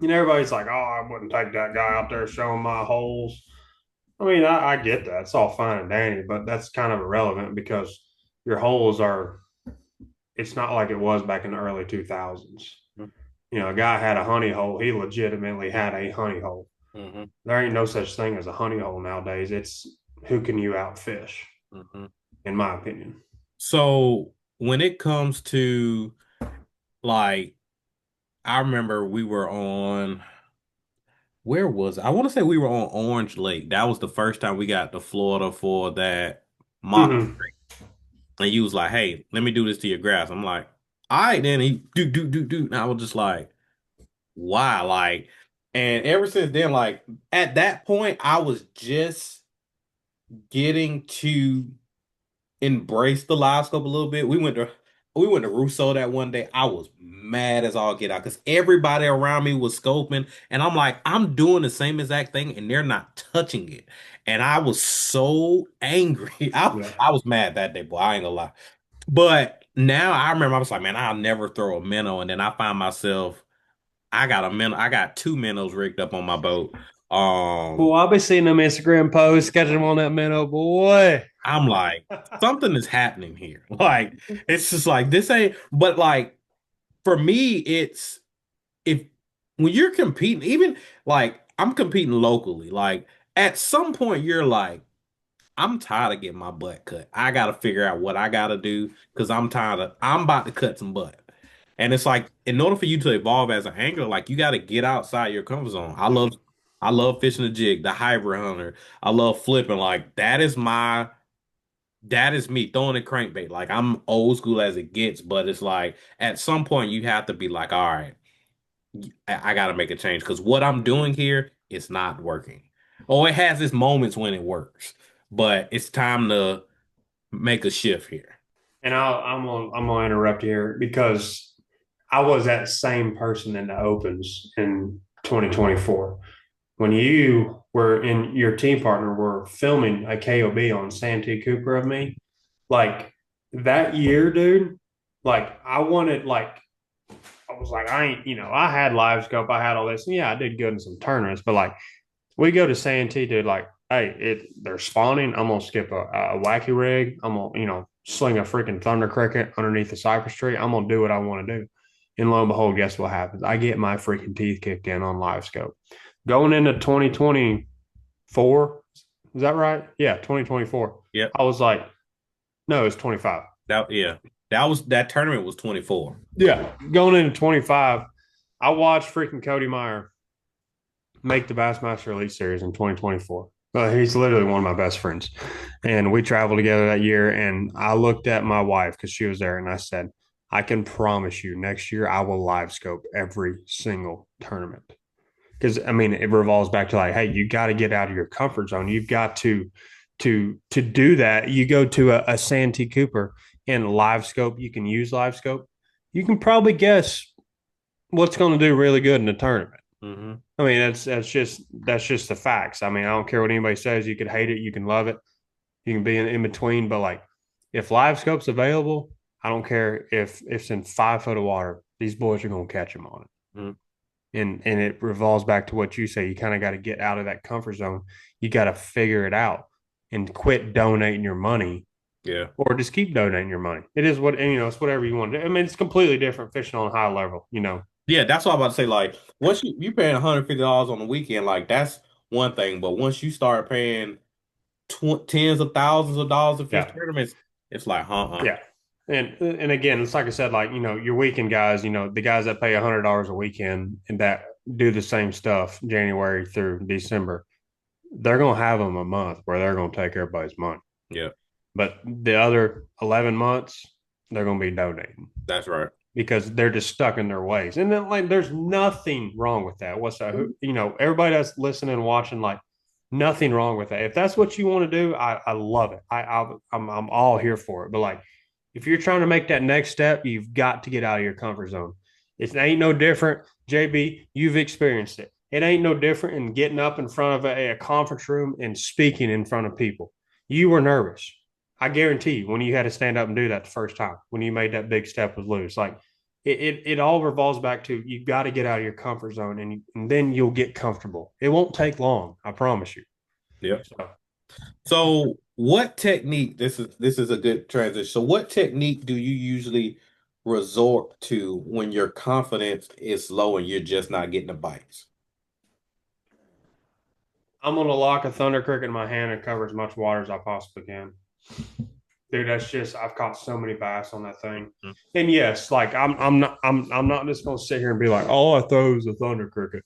everybody's like, "Oh, I wouldn't take that guy out there showing my holes." I mean, I get that. It's all fine and dandy, but that's kind of irrelevant because your holes are. It's not like it was back in the early 2000s. A guy had a honey hole. He legitimately had a honey hole. Mm-hmm. There ain't no such thing as a honey hole nowadays. It's who can you outfish, Mm-hmm. in my opinion. So when it comes to like, I remember we were on, where was it? I want to say we were on Orange Lake. That was the first time we got to Florida for that mock. Mm-hmm. And you was like, hey, let me do this to your grass. I'm like, all right, then he do. And I was just like, wow, like, and ever since then, like at that point, I was just getting to embrace the live scope a little bit. We went to Russo that one day. I was mad as all get out because everybody around me was scoping, and I'm like, I'm doing the same exact thing, and they're not touching it. And I was so angry. I, Yeah. I was mad that day, boy. I ain't gonna lie. But now I remember I was like, man, I'll never throw a minnow. And then I find myself, I got a minnow, I got two minnows rigged up on my boat. Well, I'll be seeing them Instagram posts, catching them on that minnow, boy. I'm like, something is happening here. Like, it's just like this ain't, but like for me, it's if when you're competing, even like I'm competing locally, like at some point you're like, I'm tired of getting my butt cut. I gotta figure out what I gotta do because I'm about to cut some butt. And it's like, in order for you to evolve as an angler, like you gotta get outside your comfort zone. I love fishing the jig, the hybrid hunter. I love flipping. Like that is me throwing a crankbait. Like I'm old school as it gets, but it's like at some point you have to be like, all right, I got to make a change because what I'm doing here is not working. Oh, it has its moments when it works, but it's time to make a shift here. And I'm gonna interrupt here because I was that same person in the opens in 2024 when you were in your team partner were filming a KOB on Santee Cooper of me. Like that year, dude. Like I wanted like I was like I ain't I had live scope, I had all this, and yeah, I did good in some tournaments, but like we go to Santee, dude. Like, hey, they're spawning. I'm gonna skip a wacky rig. I'm gonna sling a freaking thunder cricket underneath the cypress tree. I'm gonna do what I want to do. And lo and behold, guess what happens? I get my freaking teeth kicked in on live scope. Going into 2024, is that right? Yeah, 2024. Yep. I was like, no, it's 25. Yeah. That tournament was 24. Yeah, going into 25, I watched freaking Cody Meyer make the Bassmaster Elite Series in 2024. He's literally one of my best friends. And we traveled together that year. And I looked at my wife because she was there and I said, I can promise you next year I will live scope every single tournament. Because I mean, it revolves back to like, hey, you got to get out of your comfort zone. You've got to do that. You go to a Santee Cooper and live scope, you can use live scope. You can probably guess what's going to do really good in the tournament. Mm-hmm. I mean, that's just the facts. I mean, I don't care what anybody says. You could hate it, you can love it, you can be in between. But like, if live scope's available, I don't care if it's in 5 foot of water. These boys are gonna catch them on it. Mm-hmm. And it revolves back to what you say. You kind of got to get out of that comfort zone. You got to figure it out and quit donating your money, Yeah. or just keep donating your money. It is what and, it's whatever you want to do. I mean, it's completely different fishing on a high level. Yeah, that's what I'm about to say. Like, once you paying $150 on the weekend, like that's one thing. But once you start paying tens of thousands of dollars to fish Yeah. tournaments, it's like, Yeah. And again, it's like I said, like, your weekend guys, the guys that pay $100 a weekend and that do the same stuff January through December, they're gonna have them a month where they're gonna take everybody's money. Yeah, But the other 11 months, they're gonna be donating that's right. because they're just stuck in their ways. And then like there's nothing wrong with that. What's that? Everybody that's listening and watching, like nothing wrong with that. If that's what you want to do, I love it. I'm all here for it. But like if you're trying to make that next step, you've got to get out of your comfort zone. It ain't no different. JB, you've experienced it. It ain't no different in getting up in front of a conference room and speaking in front of people. You were nervous. I guarantee you, when you had to stand up and do that the first time, when you made that big step with Lewis, like it all revolves back to you've got to get out of your comfort zone, and then you'll get comfortable. It won't take long, I promise you. Yep. So So what technique, this is a good transition. So what technique do you usually resort to when your confidence is low and you're just not getting the bites? I'm gonna lock a thunder cricket in my hand and cover as much water as I possibly can. Dude, that's just I've caught so many bass on that thing. And yes, like I'm not just gonna sit here and be like, all I throw is a thunder cricket.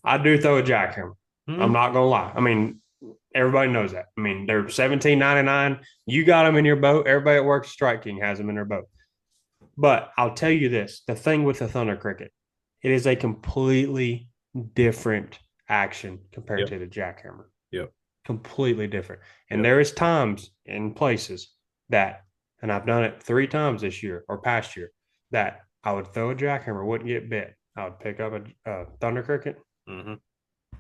I do throw a jackhammer. I'm Mm-hmm. not gonna lie. I mean, everybody knows that. I mean, they're 17.99. You got them in your boat. Everybody at work, Strike King has them in their boat. But I'll tell you this: the thing with the thunder cricket, it is a completely different action compared Yep. to the jackhammer. Yep. Completely different. And Yep. there is times and places that, and I've done it 3 times this year or past year, that I would throw a jackhammer, wouldn't get bit. I would pick up a thunder cricket, Mm-hmm.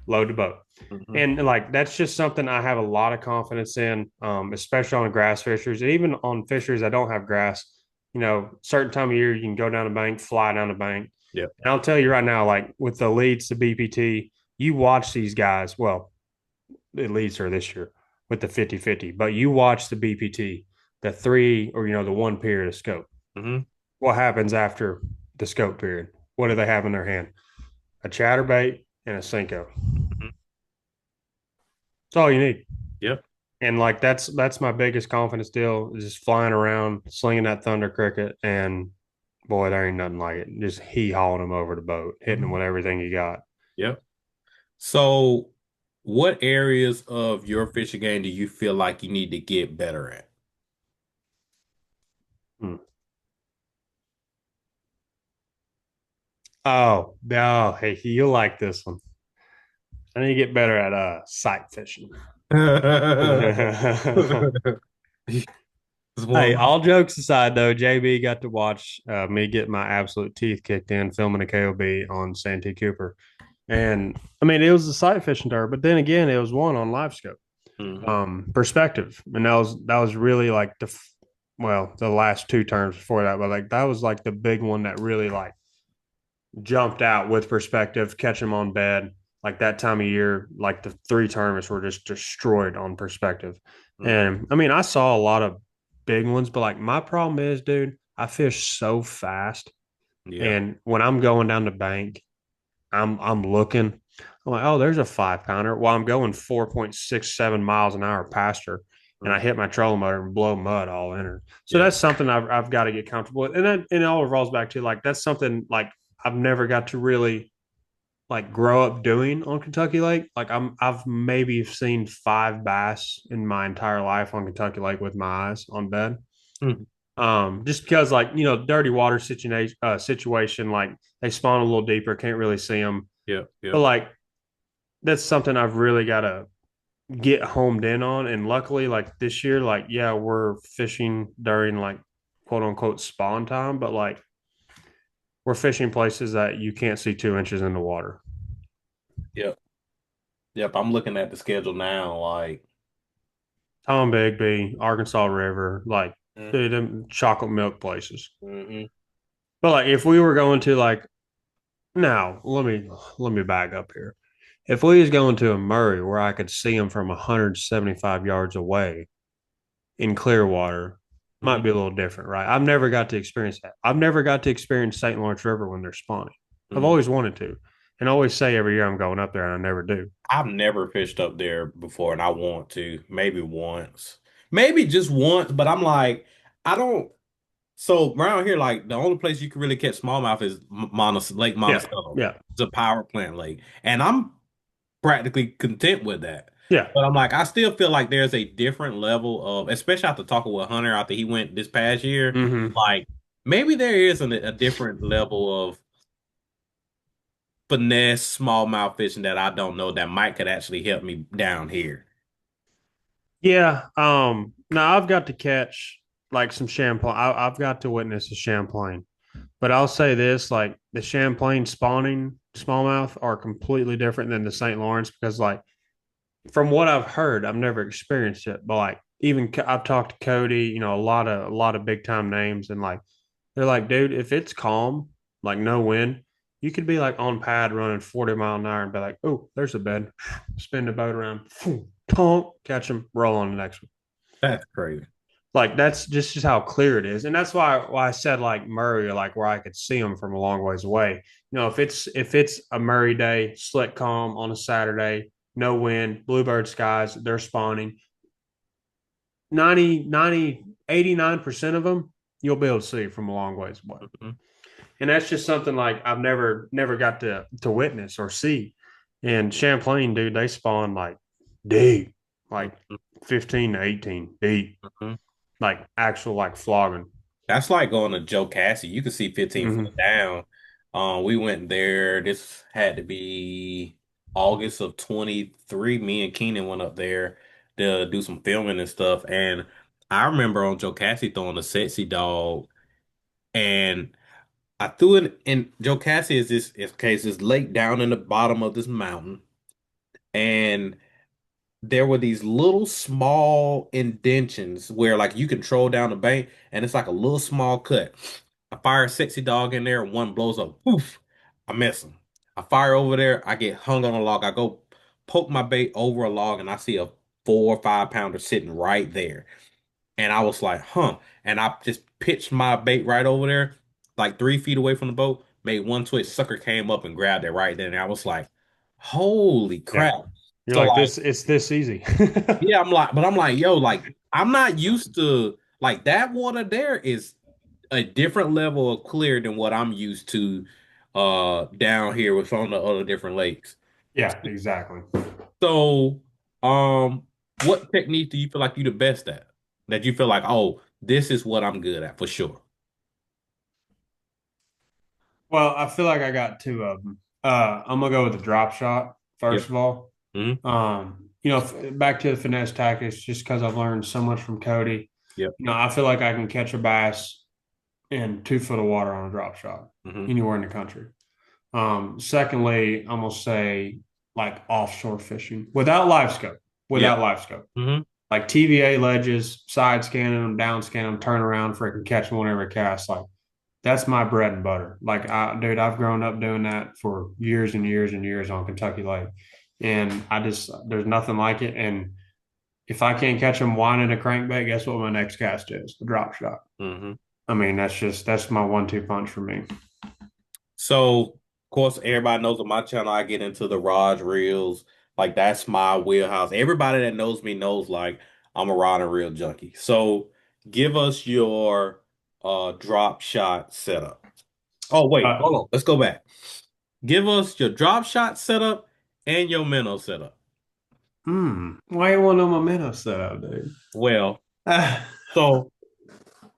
load the boat. Mm-hmm. And like that's just something I have a lot of confidence in, especially on grass fishers and even on fishers that don't have grass. You know, certain time of year you can go down the bank, fly down the bank. Yep. And I'll tell you right now, like with the leads to BPT, you watch these guys. Well, it leads her this year with the 50-50. But you watch the BPT, the three or the 1 period of scope. Mm-hmm. What happens after the scope period? What do they have in their hand? A chatterbait and a Cinco. Mm-hmm. That's all you need. Yep. And like that's my biggest confidence deal is just flying around, slinging that thunder cricket, and boy, there ain't nothing like it. Just he hauling them over the boat, hitting them Mm-hmm. with everything you got. Yep. So what areas of your fishing game do you feel like you need to get better at? Hmm. Oh no, hey, you'll like this one. I need to get better at sight fishing. It's Hey, one of all jokes aside, though, JB got to watch me get my absolute teeth kicked in filming a KOB on Santee Cooper. And I mean, it was a sight fishing tour, but then again, it was one on live scope, my. perspective. And that was really like the last 2 terms before that, but like that was like the big one that really like jumped out with perspective, catch them on bed. Like that time of year, like the 3 tournaments were just destroyed on perspective. Mm-hmm. And I mean, I saw a lot of big ones, but like my problem is, dude, I fish so fast. Yeah. And when I'm going down the bank, I'm looking. I'm like, oh, there's a 5 pounder. While I'm going 4.67 miles an hour past her, and I Mm-hmm. hit my trolling motor and blow mud all in her. So Yeah. that's something I've got to get comfortable with, and it all revolves back to like that's something like I've never got to really like grow up doing on Kentucky Lake. Like I've maybe seen 5 bass in my entire life on Kentucky Lake with my eyes on bed. Mhm. Just because like dirty water situation, like they spawn a little deeper, can't really see them. Yeah. But Yeah. like that's something I've really got to get homed in on. And luckily, like this year, like yeah, we're fishing during like quote unquote spawn time, but like we're fishing places that you can't see 2 inches in the water. Yep. Yep. I'm looking at the schedule now. Like, Tom Bigby, Arkansas River, like dude, them chocolate milk places. mm-hmm. But like if we were going to like now, let me back up here. If we was going to a Murray where I could see them from 175 yards away in clear water, Mm-hmm. might be a little different, right? I've never got to experience that. I've never got to experience St. Lawrence River when they're spawning. I've Mm-hmm. always wanted to, and I always say every year I'm going up there, and I never do. I've never fished up there before, and I want to. Maybe once, maybe just once. But I'm like, I don't. So around here, like the only place you can really catch smallmouth is Lake Yeah, Monticello. yeah, It's a power plant lake, and I'm practically content with that. yeah. But I'm like, I still feel like there's a different level of, especially after talking with Hunter after he went this past year, Mm-hmm. like maybe there is a different level of finesse smallmouth fishing that I don't know that might could actually help me down here. Yeah. Now I've got to catch like some Champlain. I've got to witness a Champlain. But I'll say this, like the Champlain spawning smallmouth are completely different than the St. Lawrence because like from what I've heard, I've never experienced it, but like even I've talked to Cody, a lot of big time names, and like they're like, dude, if it's calm, like no wind, you could be like on pad running 40 mile an hour and be like, oh, there's a bed, spin the boat around, tonk, catch them, roll on the next one. That's crazy. Like that's just how clear it is, and that's why I said like Murray, like where I could see them from a long ways away. If it's a Murray day, slick calm on a Saturday, no wind, bluebird skies, they're spawning 89% of them, you'll be able to see from a long ways away. Mhm. And that's just something like I've never got to witness or see. And Champlain, dude, they spawn like deep, like Mhm. 15 to 18 deep, Mhm. like actual like flogging. That's like going to Joe Cassie. You can see 15 foot Mm-hmm. down. We went there. This had to be August of 23. Me and Keenan went up there to do some filming and stuff. And I remember on Joe Cassie throwing a sexy dog, and I threw it in. Joe Cassie is this lake down in the bottom of this mountain, and there were these little small indentions where like you can troll down the bank and it's like a little small cut. I fire a sexy dog in there and one blows up. Poof. I miss him. I fire over there. I get hung on a log. I go poke my bait over a log and I see a 4 or 5 pounder sitting right there. And I was like, huh. And I just pitched my bait right over there, like 3 feet away from the boat, made one twitch, sucker came up and grabbed it right then. And I was like, holy Yeah. crap. You're So like like this, it's this easy. yeah, I'm like, yo, like I'm not used to like that water there is a different level of clear than what I'm used to down here with some of the other different lakes. Yeah, exactly. So, what technique do you feel like you the best at? That you feel like, oh, this is what I'm good at for sure. Well, I feel like I got two of them. I'm gonna go with the drop shot Yep. first of all. Hmm. Back to the finesse tactics, just because I've learned so much from Cody. Yep. I feel like I can catch a bass in 2 foot of water on a drop shot Hmm. anywhere in the country. Secondly, I'm gonna say like offshore fishing without live scope, Yep. without live scope, Hmm. like TVA ledges, side scanning them, down scanning them, turn around, freaking catch them whenever it casts. Like that's my bread and butter. Dude, I've grown up doing that for years and years and years on Kentucky Lake, and there's nothing like it. And if I can't catch them winding a crankbait, guess what my next cast is? The drop shot. Hmm. I mean, that's my 1-2 punch for me. So, of course, everybody knows on my channel, I get into the rod reels. Like that's my wheelhouse. Everybody that knows me knows like I'm a rod and reel junkie. So, give us your drop shot setup. Oh, wait, Uh, hold on. Let's go back. Give us your drop shot setup and your minnow setup. why you want to know my minnow setup, dude? Well, so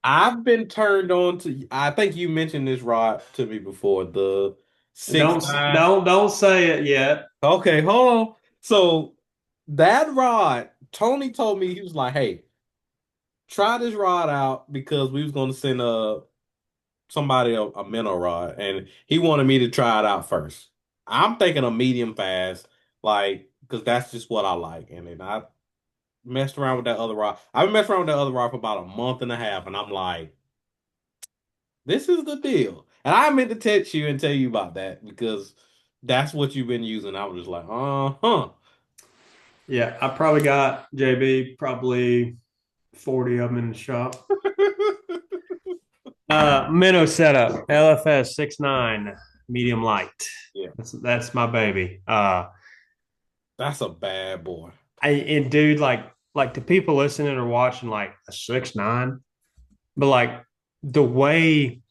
I've been turned on to, I think you mentioned this rod to me before, the six don't nine. don't say it yet. Okay, hold on. So that rod, Tony told me he was like, "Hey, try this rod out because we was going to send somebody a minnow rod, and he wanted me to try it out first. I'm thinking a medium fast, like because that's just what I like. And then I messed around with that other rod. I've been messing around with that other rod for about a month and a half, and I'm like, this is the deal. And I meant to text you and tell you about that because that's what you've been using. I was just like, uh-huh. Yeah, I probably got JB probably 40 of them in the shop. Minnow setup, LFS 6'9", medium light. Yeah, That's my baby. that's a bad boy. And dude, like the people listening or watching, like a 6'9", but like the way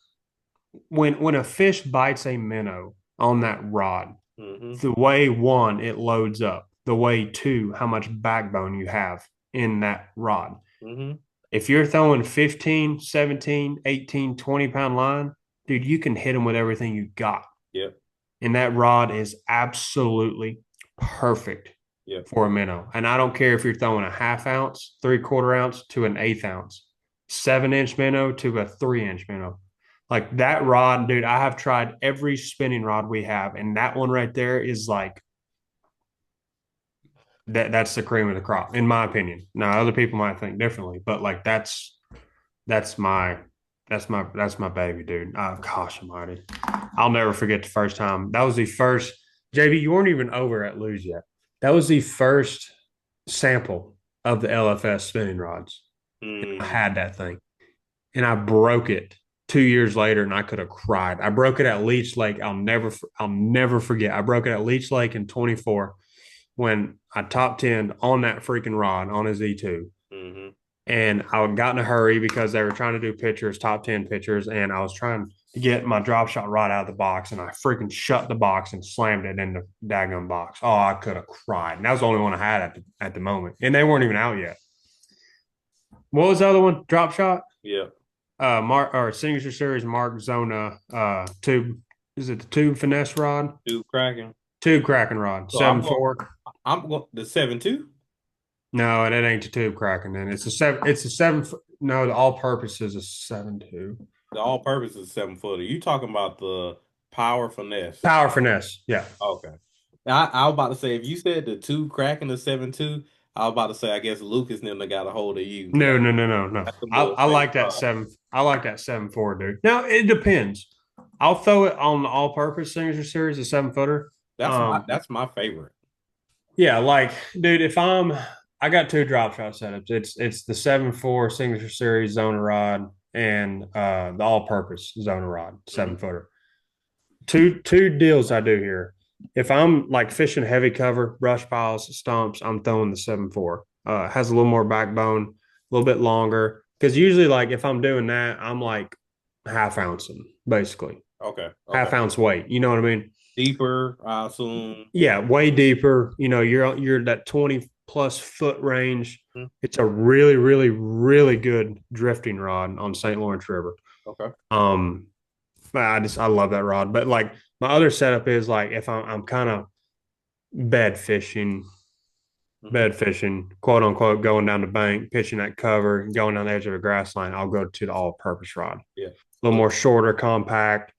when a fish bites a minnow on that rod, Hmm. the way one it loads up, the way two how much backbone you have in that rod. Hmm. If you're throwing 15, 17, 18, 20 pound line, dude, you can hit them with everything you got. Yep, And that rod is absolutely perfect yep. for a minnow. And I don't care if you're throwing a half ounce, 3/4 ounce to an eighth ounce, 7 inch minnow to a 3 inch minnow. Like that rod, dude, I have tried every spinning rod we have, and that one right there is like that's the cream of the crop, in my opinion. Now, other people might think differently, but like that's my that's my baby, dude. Gosh almighty. I'll never forget the first time. That was the first JB, you weren't even over at Lose yet. That was the first sample of the LFS spinning rods. I Mm, had that thing and I broke it 2 years later, and I could have cried. I broke it at Leech Lake. I'll never forget. I broke it at Leech Lake in 24 when I top 10 on that freaking rod on his E2. hmm And I got in a hurry because they were trying to do pictures, top 10 pictures, and I was trying to get my drop shot rod out of the box, and I freaking shut the box and slammed it in the daggone box. Oh, I could have cried. And that was the only one I had at the moment, and they weren't even out yet. What was the other one? Drop shot. Yeah. Mark or Signature Series Mark Zona tube. Is it the tube finesse rod? Dude cracking. Tube cracking rod. So 7.4. I'm going the 7.2. No, it ain't the tube cracking. Then it's a seven. It's a seven. No, the all purpose is a 7.2. The all purpose is 7 footer. You talking about the power finesse. Power finesse. Yeah. Okay. I was about to say if you said the two cracking the 7.2, I was about to say I guess Lucas and them that got a hold of you. No, no, no, no, no. That's the I, little I fake like that seven. I like that 7.4, dude. Now it depends. I'll throw it on the all purpose Signature Series, a 7 footer. that's my favorite. Yeah, like, dude, I got two drop shot setups. It's the 7.4 Signature Series Zona rod and the all purpose Zona rod, Mhm. 7 footer. Two deals I do here. If I'm like fishing heavy cover, brush piles, stumps, I'm throwing the 7.4. It has a little more backbone, a little bit longer. Because usually, like if I'm doing that, I'm like half ouncing, basically. Okay. Okay. Half ounce weight. You know what I mean? Deeper, I assume. Yeah, way deeper. You're that 20 plus foot range. Mhm. It's a really, really, really good drifting rod on St. Lawrence River. Okay. Um, I love that rod. But like my other setup is like if I'm kind of bed fishing, hmm quote unquote, going down the bank, pitching that cover, going down the edge of a grass line, I'll go to the all purpose rod. Yeah. A little So more shorter, compact,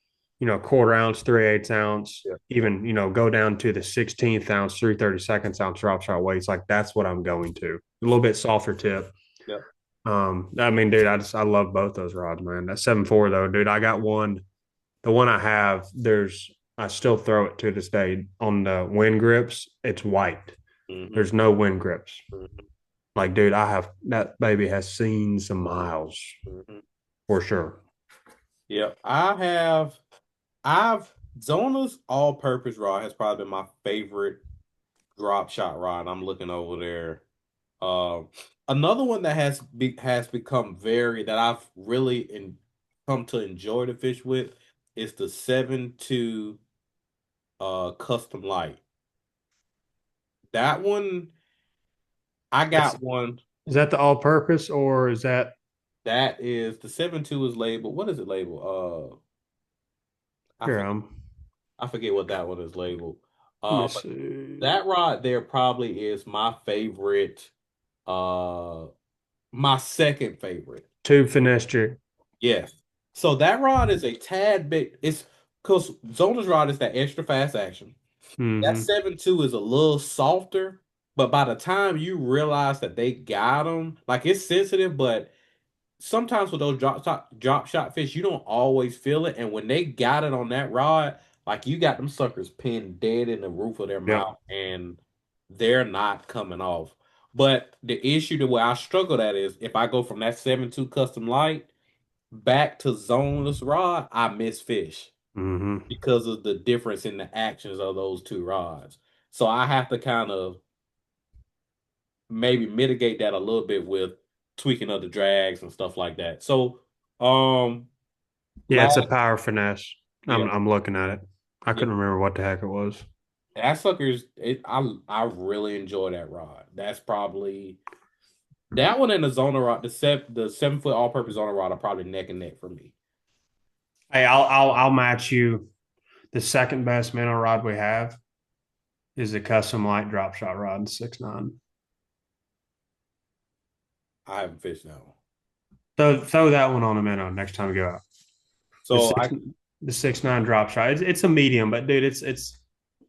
quarter ounce, 3/8 ounce, yeah. even, go down to the 16th ounce, 3/32 ounce drop shot weights. Like that's what I'm going to. A little bit softer tip. Yeah. I mean, dude, I love both those rods, man. That 7.4 though, dude, I got one. The one I have, I still throw it to this day on the wind grips. It's white. hmm There's no wind grips. hmm Like, dude, that baby has seen some miles hmm for sure. Yeah. I've Zona's all purpose rod has probably been my favorite drop shot rod. I'm looking over there. Um, Another one that has become very that I've really come to enjoy to fish with is the 7.2 custom light. That one I That's got one is that the all purpose or is that that is the 7.2 is labeled. What is it labeled? I here? forget I forget what that one is labeled. Let me But see. that rod there probably is my favorite, uh my second favorite. Tube finesse jig. Yes. So that rod is a tad bit. It's because Zona's rod is that extra fast action. That Mm-hmm. 7.2 is a little softer, but by the time you realize that they got them, like it's sensitive, but sometimes with those drop shot fish, you don't always feel it. And when they got it on that rod, like you got them suckers pinned dead in the roof of their Yep. mouth, and they're not coming off. But the issue the way I struggle at is if I go from that 7.2 custom light back to zoneless rod, I miss fish Mm-hmm. because of the difference in the actions of those two rods. So I have to kind of maybe mitigate that a little bit with tweaking of the drags and stuff like that. So, um, Yeah, it's last a power finesse. yeah, I'm looking at it. I yeah, couldn't remember what the heck it was. that sucker's it. I really enjoy that rod. That's probably that one and the Zona rod, the 7 foot all purpose Zona rod are probably neck and neck for me. Hey, I'll match you. The second best minnow rod we have is the custom light drop shot rod, 6.9. I haven't fished that one. Throw that one on a minnow next time you go out. The So six I the 6'9" drop shot. It's a medium, but dude, it's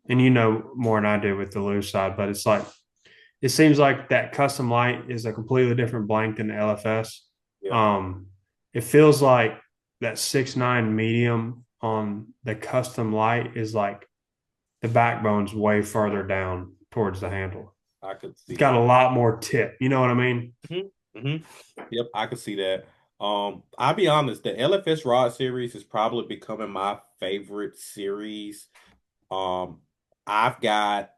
and you know more than I do with the loose side, but it's like it seems like that custom light is a completely different blank than the LFS. yeah, Um, it feels like that 6'9" medium on the custom light is like the backbone's way further down towards the handle. I could It's see got that. a lot more tip. You know what I mean? Hmm. Yep, I could see that. I'll be honest, the LFS rod series is probably becoming my favorite series. Um, I've got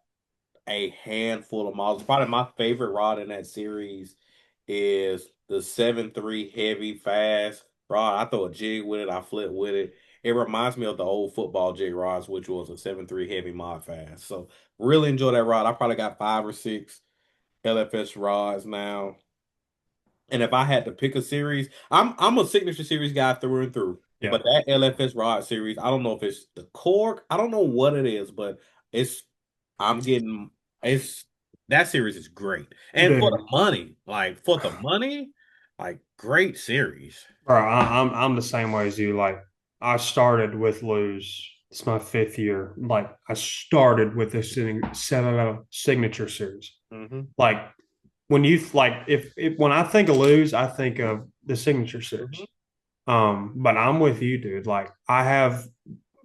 a handful of models. Probably my favorite rod in that series is the 7.3 heavy fast rod. I throw a jig with it, I flip with it. It reminds me of the old football jig rods, which was a 7.3 heavy mod fast. So really enjoy that rod. I probably got 5 or 6 LFS rods now. And if I had to pick a series, I'm a signature series guy through and through. Yeah, But that LFS rod series, I don't know if it's the cork, I don't know what it is, but it's I'm getting it's that series is great. And for the dude. money, like for the money, like great series. Bro, I'm the same way as you. Like I started with lose. It's my 5th year. Like I started with this signature series. Hmm. Like when you like if when I think of lose, I think of the signature series. Hmm. But I'm with you, dude. Like I have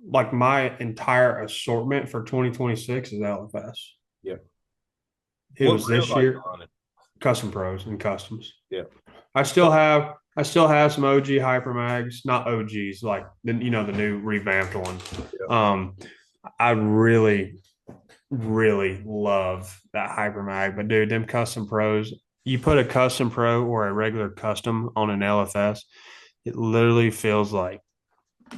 like my entire assortment for 2026 is LFS. Yeah. It What was grills this are you year, running? custom pros and customs. Yeah. I still have some OG hyper mags, not OGs, like the new revamped one. Yeah. Um, I really, really love that hyper mag, but dude, them custom pros, you put a custom pro or a regular custom on an LFS, it literally feels like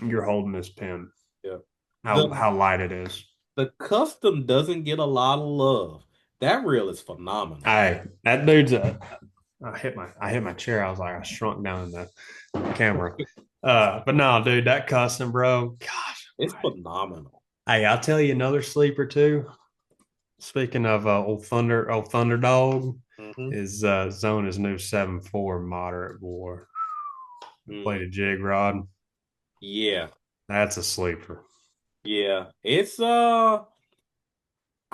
you're holding this pin. Yeah. How light it is. The custom doesn't get a lot of love. That reel is phenomenal. Hey, that dude's a I hit my chair. I was like, I shrunk down in the camera. But no, dude, that custom, bro. Gosh. It's phenomenal. Hey, I'll tell you another sleeper too. Speaking of old Thunder Dog, Hmm. is Zone is new 7.4 moderate bore. Played Hmm. a jig rod. Yeah. That's a sleeper. Yeah. It's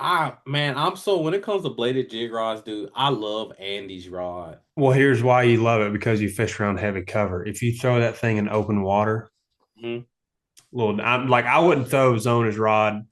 I'm so when it comes to bladed jig rods, dude, I love Andy's rod. Well, here's why you love it because you fish around heavy cover. If you throw that thing in open water, Hmm. I wouldn't throw Zona's rod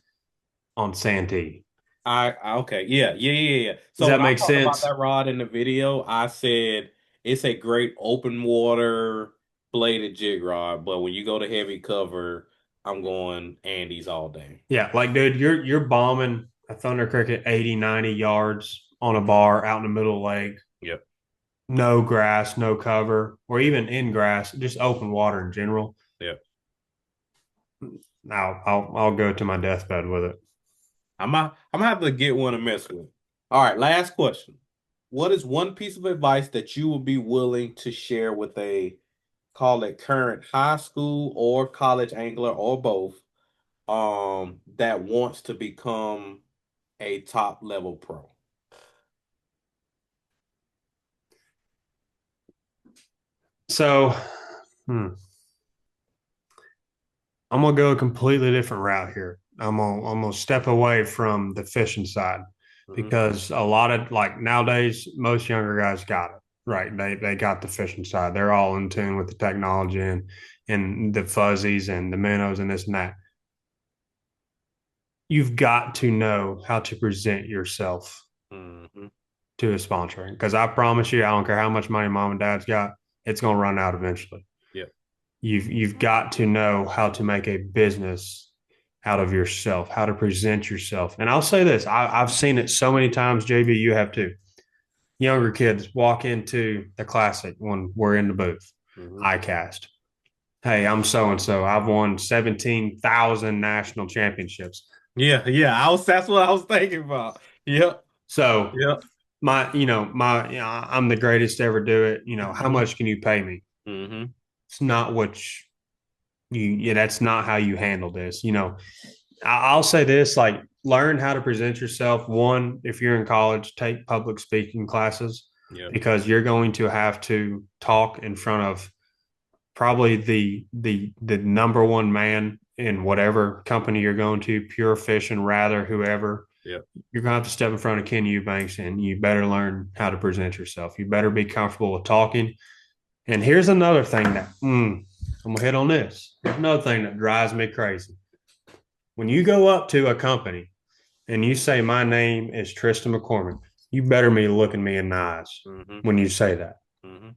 on Santee. Okay, yeah. Does So that when I make talked about sense? that rod in the video, I said it's a great open water bladed jig rod, but when you go to heavy cover, I'm going Andy's all day. Yeah, like dude, you're bombing a Thunder Cricket 80, 90 yards on a bar out in the middle of the lake. Yep. No grass, no cover, or even in grass, just open water in general. Yep. I'll go to my deathbed with it. I'm gonna have to get one to mess with. All right, last question. What is one piece of advice that you would be willing to share with a call it current high school or college angler or both that wants to become a top level pro? So, hmm, I'm gonna go a completely different route here. I'm gonna step away from the fishing side Hmm. because a lot of like nowadays, most younger guys got it right. They got the fishing side. They're all in tune with the technology and the fuzzies and the minnows and this and that. You've got to know how to present yourself Hmm. to a sponsoring because I promise you, I don't care how much money mom and dad's got, it's gonna run out eventually. Yep. You've got to know how to make a business out of yourself, how to present yourself. And I'll say this: I've seen it so many times. JB, you have too. Younger kids walk into the classic when we're in the booth. Hmm. ICAST. Hey, I'm so and so. I've won 17,000 national championships. Yeah. That's what I was thinking about. Yep. So Yep. I'm the greatest to ever do it. How Hmm. much can you pay me? Hmm. It's not what yeah, that's not how you handle this. I'll say this, like learn how to present yourself. One, if you're in college, take public speaking classes Yep. because you're going to have to talk in front of probably the number one man in whatever company you're going to, Pure Fish and Rather, whoever. Yeah. You're gonna have to step in front of Ken Eubanks, and you better learn how to present yourself. You better be comfortable with talking. And here's another thing that I'm gonna hit on this. Here's another thing that drives me crazy. When you go up to a company and you say, "My name is Tristan McCormick," you better be looking me in the eyes Mm-hmm. when you say that. Mm-hmm.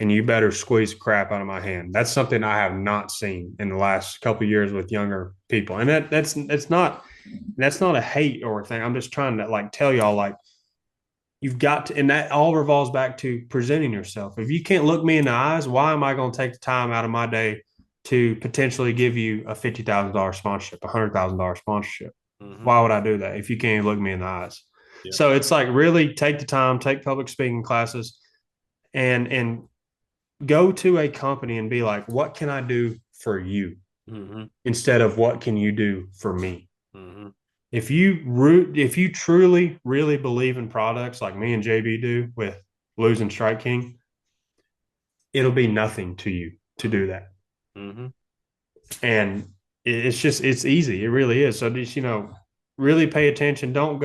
And you better squeeze the crap out of my hand. That's something I have not seen in the last couple of years with younger people. And that's not a hate or a thing. I'm just trying to like tell y'all like you've got to, and that all revolves back to presenting yourself. If you can't look me in the eyes, why am I going to take the time out of my day to potentially give you a $50,000 sponsorship, $100,000 sponsorship? Mm-hmm. Why would I do that if you can't look me in the eyes? Yeah. So it's like really take the time, take public speaking classes, and go to a company and be like, what can I do for you? Mm-hmm. Instead of what can you do for me? Mm-hmm. If you truly, really believe in products like me and JB do with losing Strike King, it'll be nothing to you to do that. Mm-hmm. And it's easy. It really is. So just, really pay attention. Don't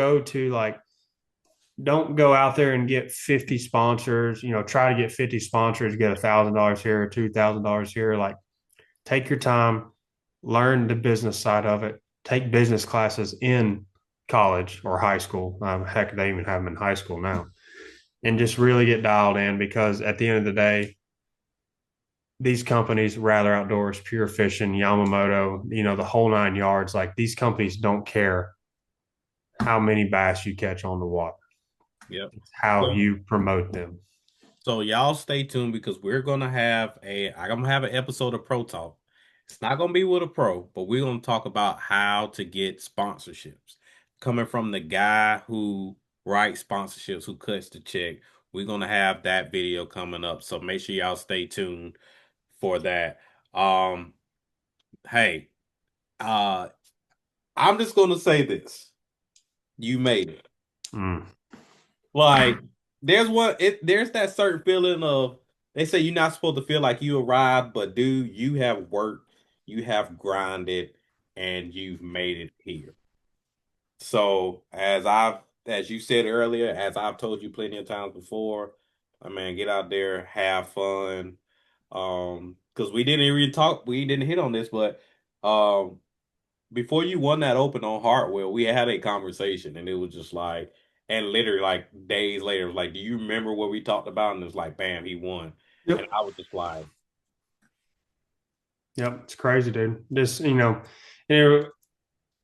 go out there and get 50 sponsors, try to get 50 sponsors, get $1,000 here or $2,000 here. Like take your time, learn the business side of it, take business classes in college or high school. Heck, they even have them in high school now, and just really get dialed in because at the end of the day, these companies, Rather Outdoors, Pure Fishing, Yamamoto, the whole nine yards, like these companies don't care how many bass you catch on the water. Yep. It's how So, you promote them. so y'all stay tuned because I'm gonna have an episode of Pro Talk. It's not gonna be with a pro, but we're gonna talk about how to get sponsorships. Coming from the guy who writes sponsorships, who cuts the check. We're gonna have that video coming up. So make sure y'all stay tuned for that. Um, hey, uh, I'm just gonna say this. You made it. Mm. Like there's that certain feeling of they say you're not supposed to feel like you arrived, but dude, you have worked, you have grinded, and you've made it here. So as you said earlier, as I've told you plenty of times before, I mean, get out there, have fun. Because we didn't hit on this, but um before you won that open on Hartwell, we had a conversation and it was just like, and literally like days later, it was like, do you remember what we talked about? And it was like, bam, he won. And Yep. I was just like, Yep. It's crazy, dude. You know,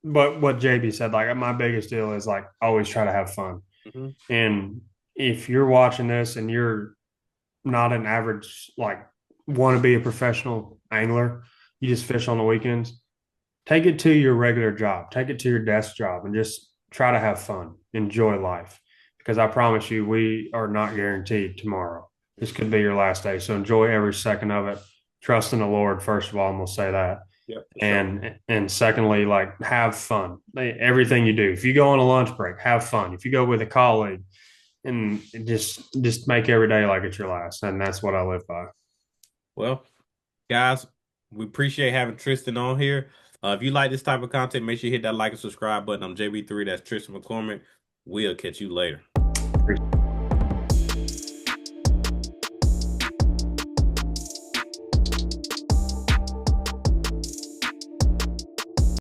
but what JB said, like my biggest deal is like always try to have fun. mhm, And if you're watching this and you're not an average, like, want to be a professional angler, you just fish on the weekends, take it to your regular job, take it to your desk job, and just try to have fun, enjoy life. Because I promise you, we are not guaranteed tomorrow. This could be your last day. So enjoy every second of it. Trust in the Lord, first of all, and we'll say that. yeah, for sure. And secondly, like have fun. Everything you do. If you go on a lunch break, have fun. If you go with a colleague, and just make every day like it's your last. And that's what I live by. Well, guys, we appreciate having Tristan on here. If you like this type of content, make sure you hit that like and subscribe button. I'm JB3. That's Tristan McCormick. We'll catch you later. Appreciate